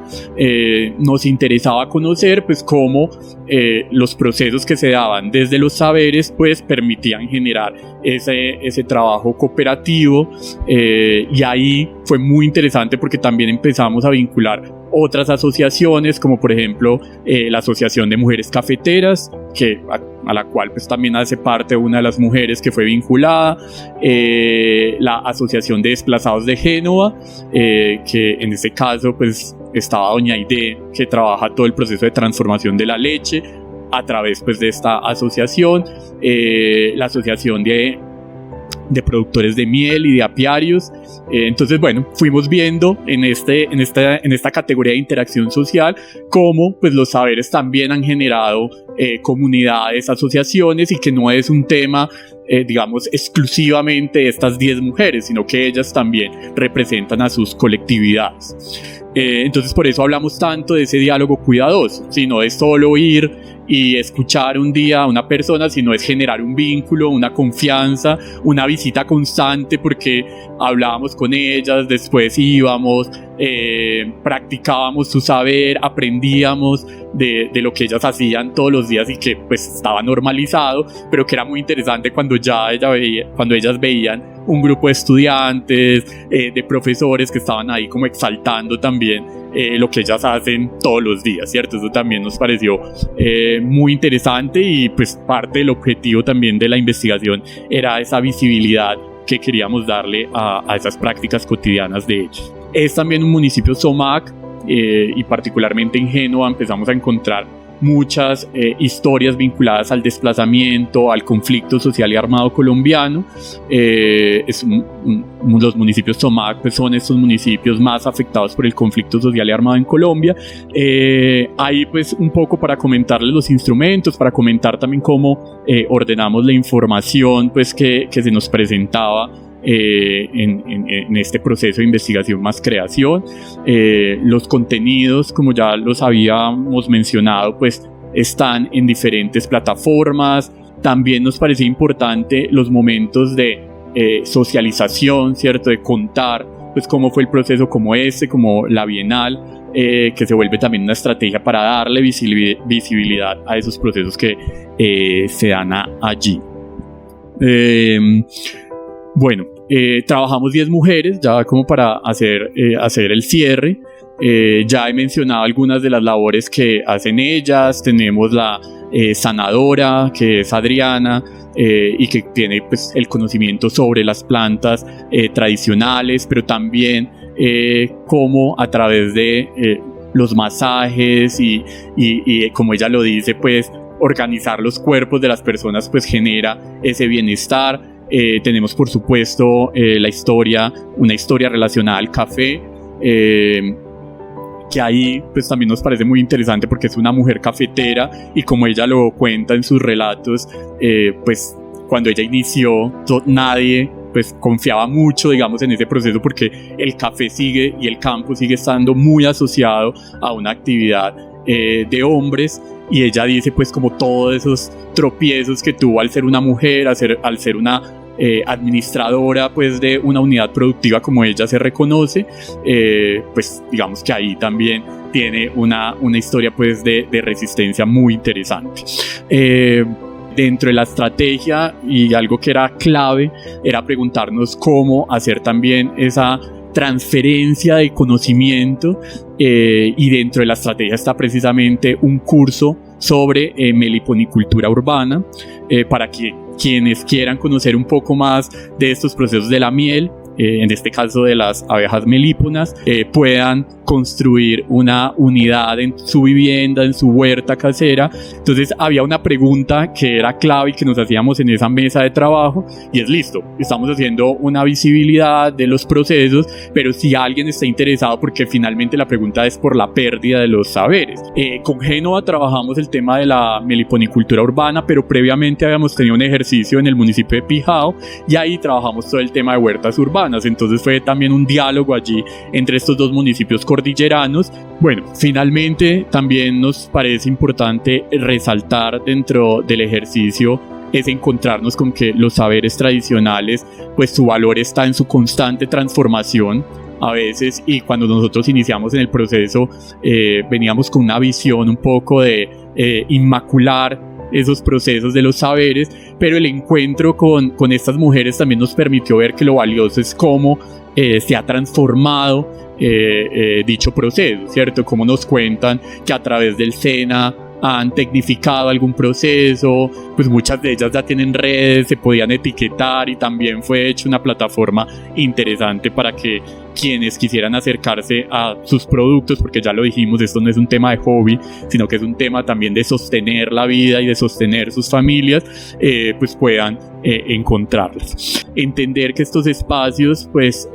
Speaker 17: Nos interesaba conocer pues cómo los procesos que se daban desde los saberes pues permitían generar ese trabajo cooperativo, y ahí fue muy interesante porque también empezamos a vincular otras asociaciones, como por ejemplo la Asociación de Mujeres Cafeteras, a la cual pues también hace parte una de las mujeres que fue vinculada, la Asociación de Desplazados de Génova, que en este caso pues estaba doña Aide, que trabaja todo el proceso de transformación de la leche a través pues de esta asociación, la Asociación de productores de miel y de apiarios. Entonces, bueno, fuimos viendo en esta categoría de interacción social cómo pues los saberes también han generado comunidades, asociaciones, y que no es un tema digamos exclusivamente de estas 10 mujeres, sino que ellas también representan a sus colectividades. Entonces por eso hablamos tanto de ese diálogo cuidadoso, sino de solo ir y escuchar un día a una persona, sino es generar un vínculo, una confianza, una visita constante, porque hablábamos con ellas, después íbamos, practicábamos su saber, aprendíamos de lo que ellas hacían todos los días y que pues estaba normalizado, pero que era muy interesante cuando ellas veían un grupo de estudiantes, de profesores que estaban ahí como exaltando también lo que ellas hacen todos los días, ¿cierto? Eso también nos pareció muy interesante, y pues parte del objetivo también de la investigación era esa visibilidad que queríamos darle a esas prácticas cotidianas de ellos. Es también un municipio SOMAC, y particularmente en Génova empezamos a encontrar muchas historias vinculadas al desplazamiento, al conflicto social y armado colombiano. Los municipios SOMAC pues, son estos municipios más afectados por el conflicto social y armado en Colombia. Ahí pues un poco para comentarles los instrumentos, para comentar también cómo ordenamos la información pues, que se nos presentaba en este proceso de investigación más creación. Los contenidos, como ya los habíamos mencionado, pues están en diferentes plataformas. También nos parece importante los momentos de socialización, ¿cierto? De contar pues cómo fue el proceso como como la Bienal, que se vuelve también una estrategia para darle visibilidad a esos procesos que se dan allí. Bueno, trabajamos 10 mujeres, ya como para hacer el cierre. Ya he mencionado algunas de las labores que hacen ellas. Tenemos la sanadora, que es Adriana, y que tiene pues, el conocimiento sobre las plantas tradicionales, pero también cómo a través de los masajes y como ella lo dice, pues organizar los cuerpos de las personas pues genera ese bienestar. Tenemos por supuesto una historia relacionada al café, que ahí pues también nos parece muy interesante porque es una mujer cafetera y como ella lo cuenta en sus relatos, pues cuando ella inició nadie pues confiaba mucho, digamos, en ese proceso porque el café sigue y el campo sigue estando muy asociado a una actividad de hombres, y ella dice pues como todos esos tropiezos que tuvo al ser una mujer, al ser una administradora pues de una unidad productiva como ella se reconoce, pues digamos que ahí también tiene una historia pues de resistencia muy interesante. Dentro de la estrategia, y algo que era clave, era preguntarnos cómo hacer también esa transferencia de conocimiento, y dentro de la estrategia está precisamente un curso sobre meliponicultura urbana, para que quienes quieran conocer un poco más de estos procesos de la miel, en este caso de las abejas melíponas, puedan construir una unidad en su vivienda, en su huerta casera. Entonces había una pregunta que era clave y que nos hacíamos en esa mesa de trabajo, y es: listo, estamos haciendo una visibilidad de los procesos, pero si alguien está interesado, porque finalmente la pregunta es por la pérdida de los saberes. Con Génova trabajamos el tema de la meliponicultura urbana, pero previamente habíamos tenido un ejercicio en el municipio de Pijao y ahí trabajamos todo el tema de huertas urbanas. Entonces fue también un diálogo allí entre estos dos municipios cordilleranos. Bueno, finalmente también nos parece importante resaltar dentro del ejercicio es encontrarnos con que los saberes tradicionales, pues su valor está en su constante transformación a veces, y cuando nosotros iniciamos en el proceso veníamos con una visión un poco de inmacular esos procesos de los saberes, pero el encuentro con estas mujeres también nos permitió ver que lo valioso es cómo se ha transformado dicho proceso, ¿cierto? Cómo nos cuentan que a través del SENA han tecnificado algún proceso, pues muchas de ellas ya tienen redes, se podían etiquetar, y también fue hecha una plataforma interesante para que quienes quisieran acercarse a sus productos, porque ya lo dijimos, esto no es un tema de hobby, sino que es un tema también de sostener la vida y de sostener sus familias, pues puedan encontrarlas. Entender que estos espacios, pues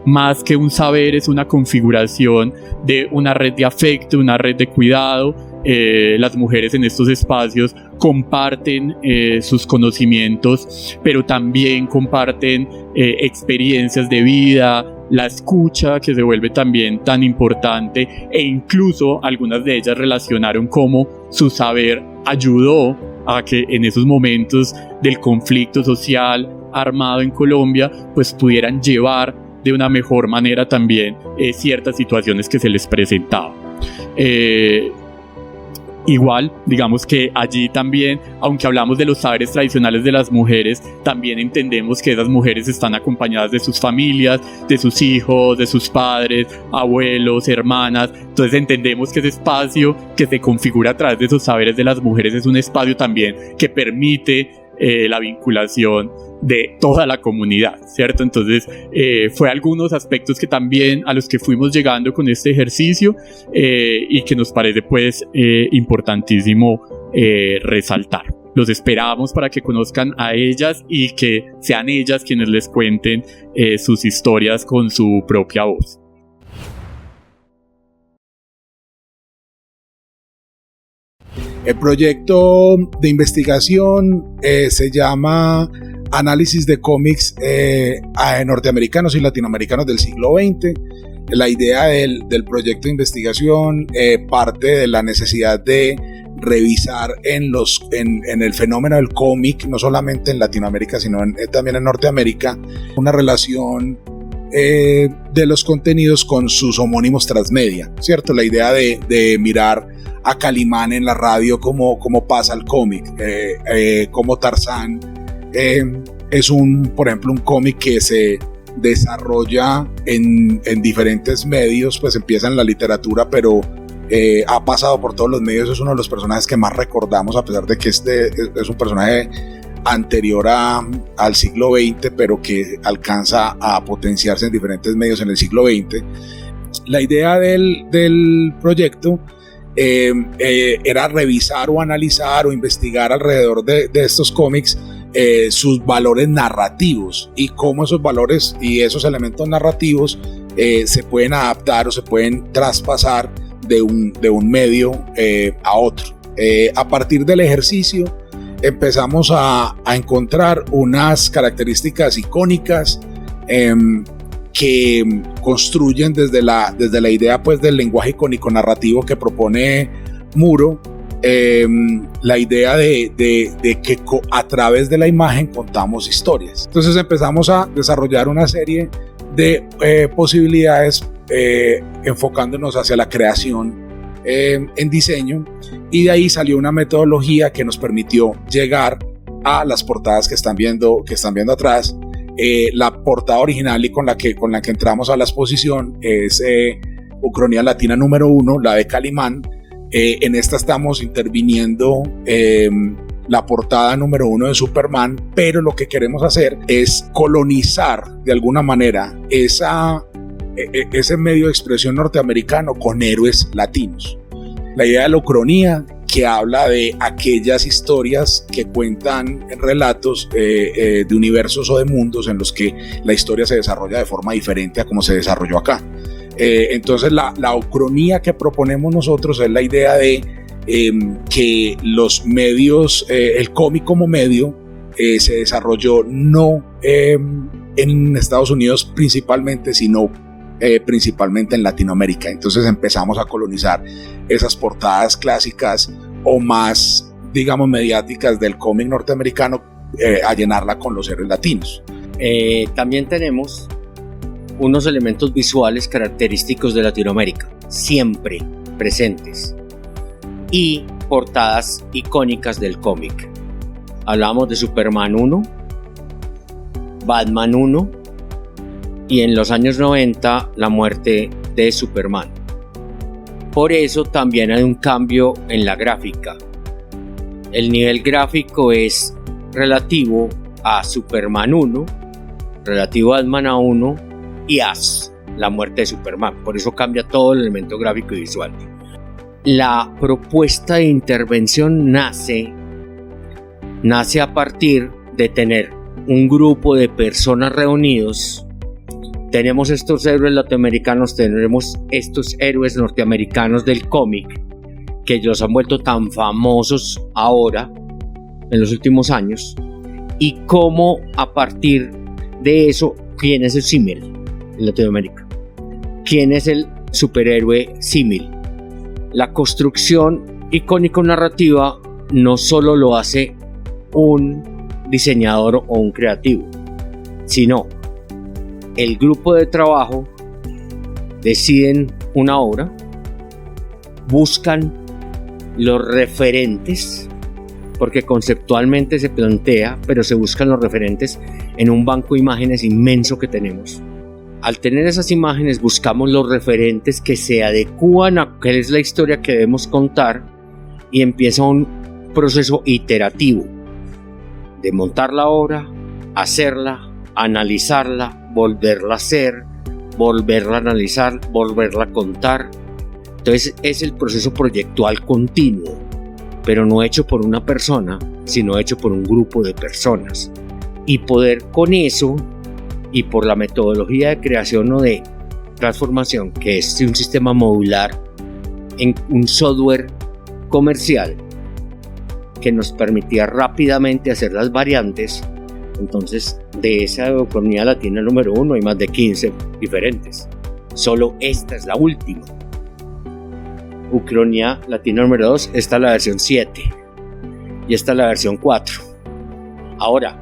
Speaker 17: más que un saber, es una configuración de una red de afecto, una red de cuidado. Las mujeres en estos espacios comparten sus conocimientos, pero también comparten experiencias de vida, la escucha, que se vuelve también tan importante, e incluso algunas de ellas relacionaron cómo su saber ayudó a que en esos momentos del conflicto social armado en Colombia, pues pudieran llevar de una mejor manera también ciertas situaciones que se les presentaban. Igual, digamos que allí también, aunque hablamos de los saberes tradicionales de las mujeres, también entendemos que esas mujeres están acompañadas de sus familias, de sus hijos, de sus padres, abuelos, hermanas. Entonces entendemos que ese espacio que se configura a través de esos saberes de las mujeres es un espacio también que permite la vinculación de toda la comunidad, ¿cierto? Entonces fue algunos aspectos que también a los que fuimos llegando con este ejercicio, y que nos parece pues importantísimo resaltar. Los esperamos para que conozcan a ellas y que sean ellas quienes les cuenten sus historias con su propia voz.
Speaker 18: El proyecto de investigación se llama Análisis de cómics norteamericanos y latinoamericanos del siglo XX. La idea del proyecto de investigación parte de la necesidad de revisar en el fenómeno del cómic, no solamente en Latinoamérica, sino también en Norteamérica, una relación de los contenidos con sus homónimos transmedia, ¿cierto? La idea de mirar a Calimán en la radio como pasa el cómic, como Tarzán es por ejemplo un cómic que se desarrolla en diferentes medios, pues empieza en la literatura, pero ha pasado por todos los medios. Es uno de los personajes que más recordamos, a pesar de que es un personaje anterior al siglo XX, pero que alcanza a potenciarse en diferentes medios en el siglo XX. La idea del proyecto era revisar o analizar o investigar alrededor de estos cómics sus valores narrativos y cómo esos valores y esos elementos narrativos se pueden adaptar o se pueden traspasar de un medio a otro. A partir del ejercicio empezamos a encontrar unas características icónicas que construyen desde la idea, pues, del lenguaje icónico narrativo que propone Muro, la idea de que a través de la imagen contamos historias. Entonces empezamos a desarrollar una serie de posibilidades enfocándonos hacia la creación en diseño, y de ahí salió una metodología que nos permitió llegar a las portadas que están viendo atrás. La portada original y con la que entramos a la exposición es Ucronía Latina número 1, la de Calimán. En esta estamos interviniendo la portada número 1 de Superman, pero lo que queremos hacer es colonizar de alguna manera ese medio de expresión norteamericano con héroes latinos. La idea de la ucronía, que habla de aquellas historias que cuentan relatos de universos o de mundos en los que la historia se desarrolla de forma diferente a como se desarrolló acá. Entonces la ucronía que proponemos nosotros es la idea de que los medios, el cómic como medio, se desarrolló no en Estados Unidos principalmente, sino principalmente en Latinoamérica. Entonces empezamos a colonizar esas portadas clásicas o más, digamos, mediáticas del cómic norteamericano, a llenarla con los héroes latinos.
Speaker 19: También tenemos unos elementos visuales característicos de Latinoamérica, siempre presentes, y portadas icónicas del cómic. Hablamos de Superman 1, Batman 1 y en los años 90 la muerte de Superman. Por eso también hay un cambio en la gráfica. El nivel gráfico es relativo a Superman 1, relativo a Batman 1 y a la muerte de Superman. Por eso cambia todo el elemento gráfico y visual. La propuesta de intervención nace a partir de tener un grupo de personas reunidos. Tenemos estos héroes latinoamericanos, tenemos estos héroes norteamericanos del cómic que los han vuelto tan famosos ahora, en los últimos años, y cómo a partir de eso, ¿quién es el símil en Latinoamérica? ¿Quién es el superhéroe símil? La construcción icónico-narrativa no solo lo hace un diseñador o un creativo, sino el grupo de trabajo deciden una obra, buscan los referentes, porque conceptualmente se plantea, pero se buscan los referentes en un banco de imágenes inmenso que tenemos. Al tener esas imágenes buscamos los referentes que se adecúan a qué es la historia que debemos contar, y empieza un proceso iterativo de montar la obra, hacerla, analizarla, volverla a hacer, volverla a analizar, volverla a contar. Entonces es el proceso proyectual continuo, pero no hecho por una persona, sino hecho por un grupo de personas. Y poder con eso, y por la metodología de creación o de transformación, que es un sistema modular en un software comercial que nos permitía rápidamente hacer las variantes. Entonces, de esa Ucronía Latina número 1 hay más de 15 diferentes. Solo esta es la última. Ucronía Latina número 2, esta es la versión 7 y esta es la versión 4. Ahora,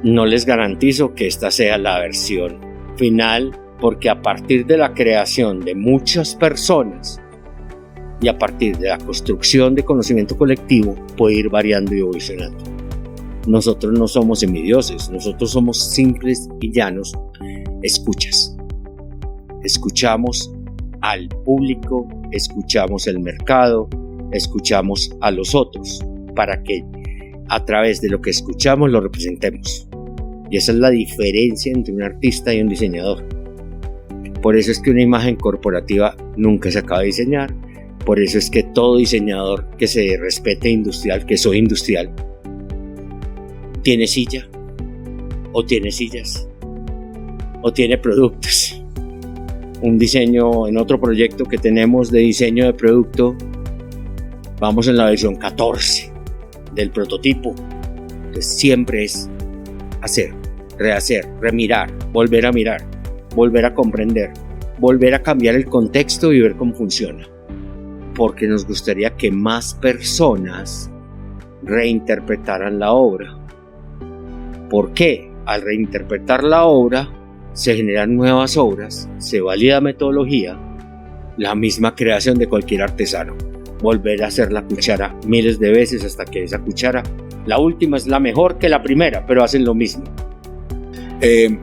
Speaker 19: no les garantizo que esta sea la versión final, porque a partir de la creación de muchas personas y a partir de la construcción de conocimiento colectivo puede ir variando y evolucionando. nosotros no somos semidioses, nosotros somos simples y llanos escuchas. Escuchamos al público, escuchamos el mercado, escuchamos a los otros, para que a través de lo que escuchamos lo representemos. Y esa es la diferencia entre un artista y un diseñador. Por eso es que una imagen corporativa nunca se acaba de diseñar. Por eso es que todo diseñador que se respete industrial, que soy industrial, tiene silla, o tiene sillas, o tiene productos. Un diseño, en otro proyecto que tenemos de diseño de producto, vamos en la versión 14 del prototipo. Entonces siempre es hacer, rehacer, remirar, volver a mirar, volver a comprender, volver a cambiar el contexto y ver cómo funciona. Porque nos gustaría que más personas reinterpretaran la obra. ¿Por qué? Al reinterpretar la obra se generan nuevas obras, se valida metodología, la misma creación de cualquier artesano. Volver a hacer la cuchara miles de veces hasta que esa cuchara, la última es la mejor que la primera, pero hacen lo mismo.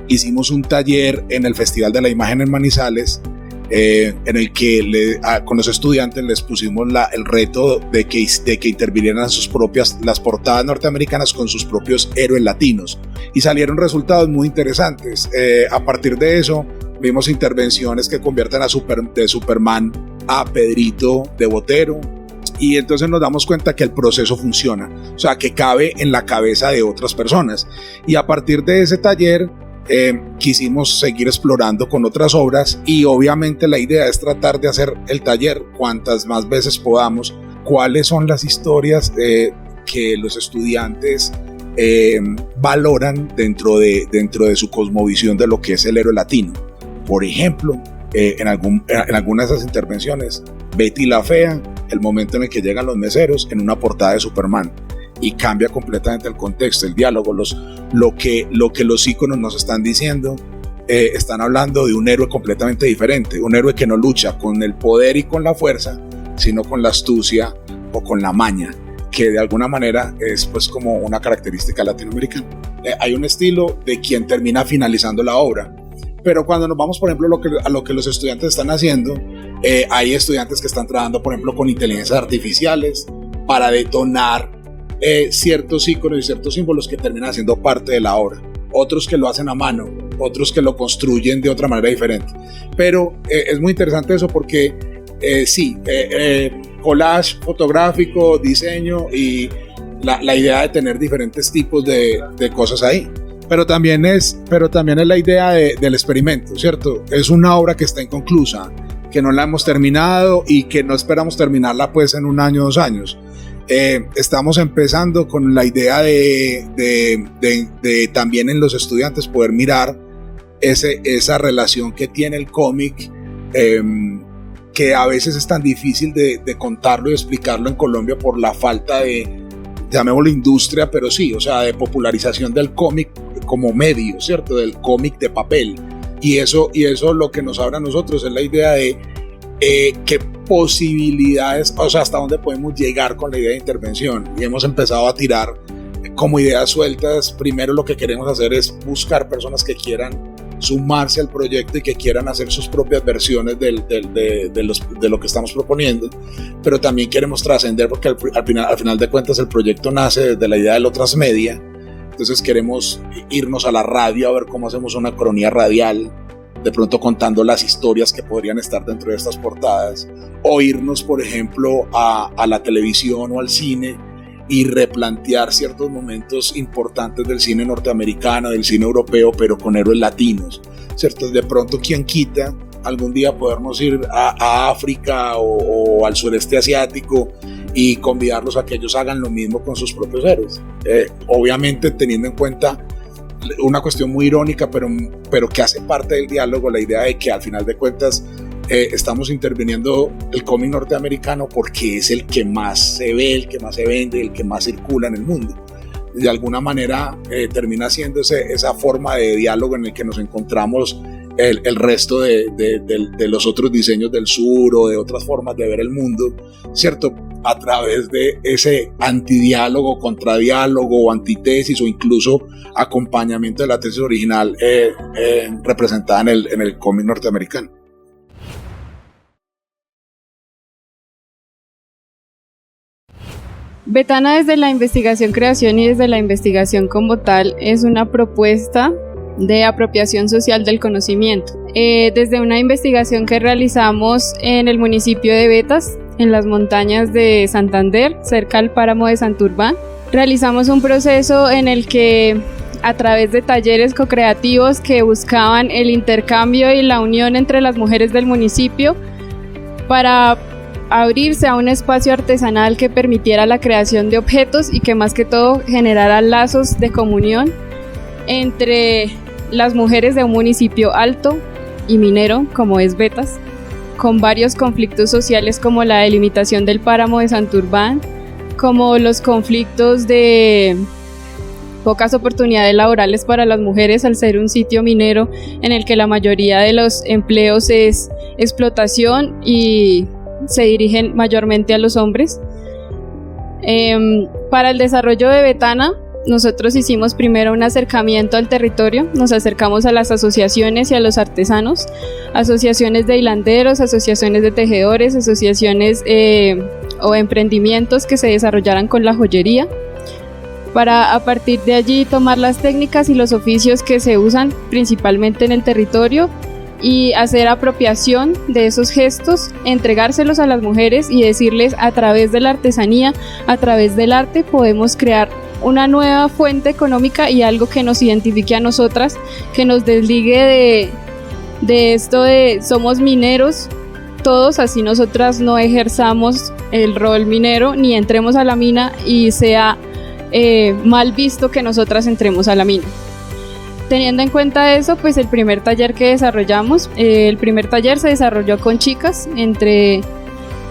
Speaker 18: Hicimos un taller en el Festival de la Imagen en Manizales, en el que con los estudiantes les pusimos el reto de que intervinieran las portadas norteamericanas con sus propios héroes latinos, y salieron resultados muy interesantes. A partir de eso vimos intervenciones que convierten de Superman a Pedrito de Botero, y entonces nos damos cuenta que el proceso funciona, o sea, que cabe en la cabeza de otras personas. Y a partir de ese taller quisimos seguir explorando con otras obras, y obviamente la idea es tratar de hacer el taller cuantas más veces podamos. Cuáles son las historias que los estudiantes valoran dentro de su cosmovisión de lo que es el héroe latino. Por ejemplo, en algunas de esas intervenciones, Betty la Fea, el momento en el que llegan los meseros en una portada de Superman, y cambia completamente el contexto, el diálogo, lo que los íconos nos están diciendo. Están hablando de un héroe completamente diferente, un héroe que no lucha con el poder y con la fuerza, sino con la astucia o con la maña, que de alguna manera es pues como una característica latinoamericana. Hay un estilo de quien termina finalizando la obra, pero cuando nos vamos, por ejemplo, a lo que los estudiantes están haciendo, hay estudiantes que están trabajando, por ejemplo, con inteligencias artificiales para detonar ciertos iconos y ciertos símbolos que terminan siendo parte de la obra. Otros que lo hacen a mano, otros que lo construyen de otra manera diferente. Pero es muy interesante eso porque collage fotográfico, diseño y la idea de tener diferentes tipos de cosas ahí. Pero también es la idea del experimento, ¿cierto? Es una obra que está inconclusa, que no la hemos terminado y que no esperamos terminarla pues en 1 año, 2 años. Estamos empezando con la idea de también en los estudiantes poder mirar esa relación que tiene el cómic, que a veces es tan difícil de contarlo y explicarlo en Colombia por la falta de, llamémoslo industria, pero sí, o sea, de popularización del cómic como medio, ¿cierto? Del cómic de papel. Y eso lo que nos abre a nosotros es la idea de qué posibilidades, o sea, hasta dónde podemos llegar con la idea de intervención. Y hemos empezado a tirar como ideas sueltas. Primero lo que queremos hacer es buscar personas que quieran sumarse al proyecto y que quieran hacer sus propias versiones de lo que estamos proponiendo, pero también queremos trascender porque al final de cuentas el proyecto nace desde la idea de lo transmedia. Entonces queremos irnos a la radio a ver cómo hacemos una cronía radial, de pronto contando las historias que podrían estar dentro de estas portadas, o irnos por ejemplo a la televisión o al cine y replantear ciertos momentos importantes del cine norteamericano, del cine europeo, pero con héroes latinos, ¿cierto? De pronto, ¿quién quita algún día podernos ir a África o al sureste asiático y convidarlos a que ellos hagan lo mismo con sus propios héroes? Obviamente teniendo en cuenta una cuestión muy irónica, pero que hace parte del diálogo, la idea de que al final de cuentas estamos interviniendo el cómic norteamericano porque es el que más se ve, el que más se vende, el que más circula en el mundo. De alguna manera termina siendo esa forma de diálogo en el que nos encontramos el resto de los otros diseños del sur o de otras formas de ver el mundo, ¿cierto? a través de ese antidiálogo, contradiálogo o antitesis o incluso acompañamiento de la tesis original representada en el cómic norteamericano.
Speaker 1: Betana, desde la investigación creación y desde la investigación como tal, es una propuesta de apropiación social del conocimiento. Desde una investigación que realizamos en el municipio de Betas, en las montañas de Santander, cerca al páramo de Santurbán, realizamos un proceso en el que, a través de talleres co-creativos que buscaban el intercambio y la unión entre las mujeres del municipio para abrirse a un espacio artesanal que permitiera la creación de objetos y que más que todo generara lazos de comunión entre las mujeres de un municipio alto y minero como es Betas, con varios conflictos sociales como la delimitación del páramo de Santurbán, como los conflictos de pocas oportunidades laborales para las mujeres al ser un sitio minero en el que la mayoría de los empleos es explotación y se dirigen mayormente a los hombres. Para el desarrollo de Betana, nosotros hicimos primero un acercamiento al territorio, nos acercamos a las asociaciones y a los artesanos, asociaciones de hilanderos, asociaciones de tejedores, asociaciones o emprendimientos que se desarrollaran con la joyería, para a partir de allí tomar las técnicas y los oficios que se usan principalmente en el territorio y hacer apropiación de esos gestos, entregárselos a las mujeres y decirles: a través de la artesanía, a través del arte podemos crear una nueva fuente económica y algo que nos identifique a nosotras, que nos desligue de esto de somos mineros todos, así nosotras no ejerzamos el rol minero ni entremos a la mina y sea mal visto que nosotras entremos a la mina. Teniendo en cuenta eso, pues el primer taller que desarrollamos, el primer taller se desarrolló con chicas entre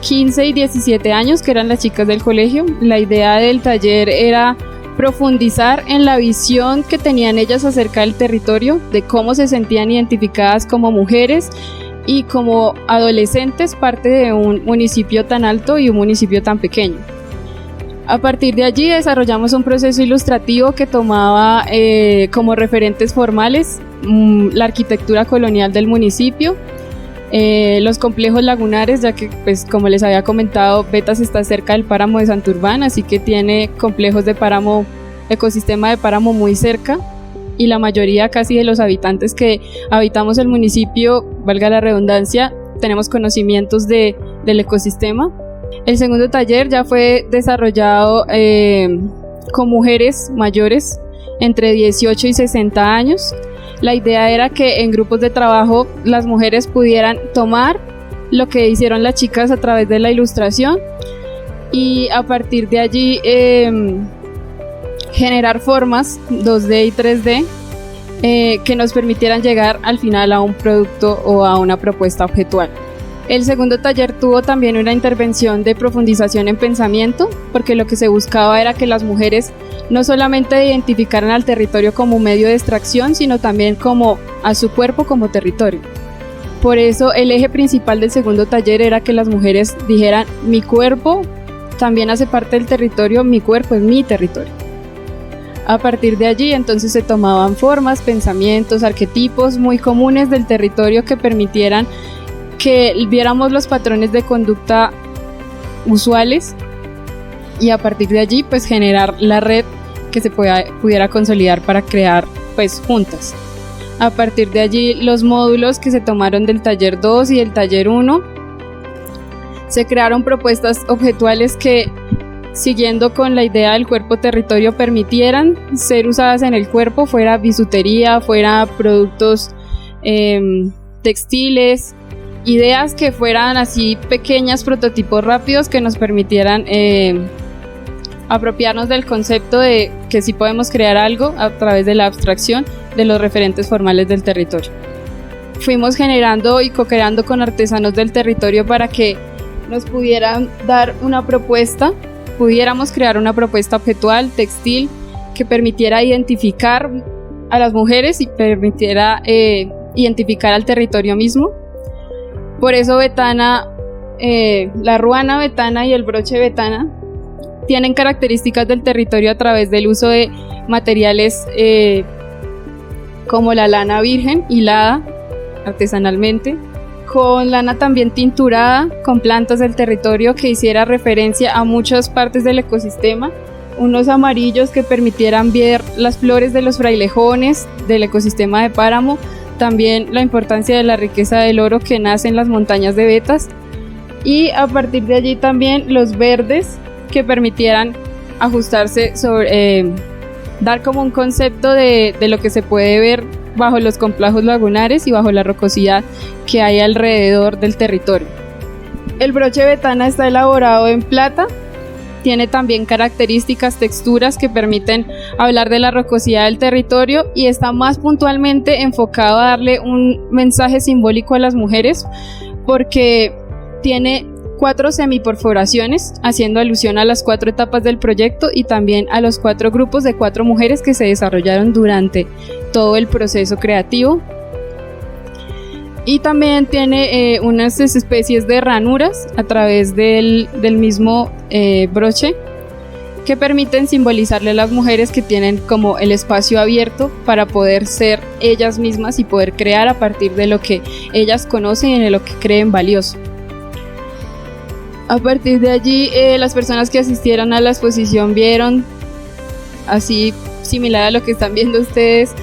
Speaker 1: 15 y 17 años, que eran las chicas del colegio. La idea del taller era profundizar en la visión que tenían ellas acerca del territorio, de cómo se sentían identificadas como mujeres y como adolescentes, parte de un municipio tan alto y un municipio tan pequeño. A partir de allí desarrollamos un proceso ilustrativo que tomaba como referentes formales la arquitectura colonial del municipio, los complejos lagunares, ya que, pues, como les había comentado, Betas está cerca del páramo de Santurbán, así que tiene complejos de páramo, ecosistema de páramo muy cerca, y la mayoría casi de los habitantes que habitamos el municipio, valga la redundancia, tenemos conocimientos del ecosistema. El segundo taller ya fue desarrollado con mujeres mayores entre 18 y 60 años. La idea era que en grupos de trabajo las mujeres pudieran tomar lo que hicieron las chicas a través de la ilustración y a partir de allí generar formas 2D y 3D que nos permitieran llegar al final a un producto o a una propuesta objetual. El segundo taller tuvo también una intervención de profundización en pensamiento, porque lo que se buscaba era que las mujeres no solamente identificaran al territorio como un medio de extracción, sino también como a su cuerpo como territorio. Por eso el eje principal del segundo taller era que las mujeres dijeran: mi cuerpo también hace parte del territorio, mi cuerpo es mi territorio. A partir de allí entonces se tomaban formas, pensamientos, arquetipos muy comunes del territorio que permitieran que viéramos los patrones de conducta usuales y a partir de allí pues generar la red que se pudiera consolidar para crear pues juntas. A partir de allí los módulos que se tomaron del taller 2 y del taller 1 se crearon propuestas objetuales que, siguiendo con la idea del cuerpo territorio, permitieran ser usadas en el cuerpo, fuera bisutería, fuera productos textiles, ideas que fueran así pequeñas, prototipos rápidos que nos permitieran apropiarnos del concepto de que sí podemos crear algo a través de la abstracción de los referentes formales del territorio. Fuimos generando y co-creando con artesanos del territorio para que nos pudieran dar una propuesta, pudiéramos crear una propuesta objetual, textil, que permitiera identificar a las mujeres y permitiera identificar al territorio mismo. Por eso Betana
Speaker 20: la ruana betana y el broche betana tienen características del territorio a través del uso de materiales como la lana virgen hilada artesanalmente, con lana también tinturada, con plantas del territorio que hiciera referencia a muchas partes del ecosistema, unos amarillos que permitieran ver las flores de los frailejones del ecosistema de páramo, también la importancia de la riqueza del oro que nace en las montañas de vetas, y a partir de allí también los verdes que permitieran ajustarse sobre, dar como un concepto de lo que se puede ver bajo los complejos lagunares y bajo la rocosidad que hay alrededor del territorio. El broche betana está elaborado en plata, tiene también características, texturas que permiten hablar de la rocosidad del territorio y está más puntualmente enfocado a darle un mensaje simbólico a las mujeres porque tiene 4 semiperforaciones, haciendo alusión a las 4 etapas del proyecto y también a los 4 grupos de 4 mujeres que se desarrollaron durante todo el proceso creativo. Y también tiene unas especies de ranuras a través del mismo broche que permiten simbolizarle a las mujeres que tienen como el espacio abierto para poder ser ellas mismas y poder crear a partir de lo que ellas conocen y de lo que creen valioso. A partir de allí, las personas que asistieron a la exposición vieron, así similar a lo que están viendo ustedes,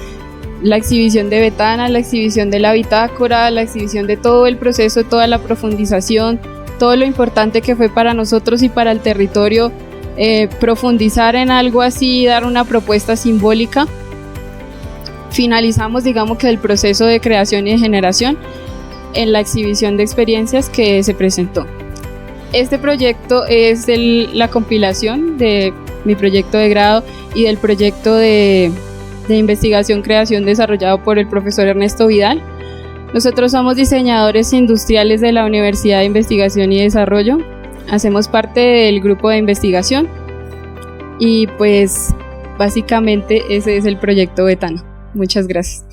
Speaker 20: la exhibición de Betana, la exhibición de la bitácora, la exhibición de todo el proceso, toda la profundización, todo lo importante que fue para nosotros y para el territorio profundizar en algo así, dar una propuesta simbólica. Finalizamos, digamos que el proceso de creación y de generación en la exhibición de experiencias que se presentó. Este proyecto es la compilación de mi proyecto de grado y del proyecto de investigación creación desarrollado por el profesor Ernesto Vidal. Nosotros somos diseñadores industriales de la Universidad de Investigación y Desarrollo. Hacemos parte del grupo de investigación y pues básicamente ese es el proyecto Betana. Muchas gracias.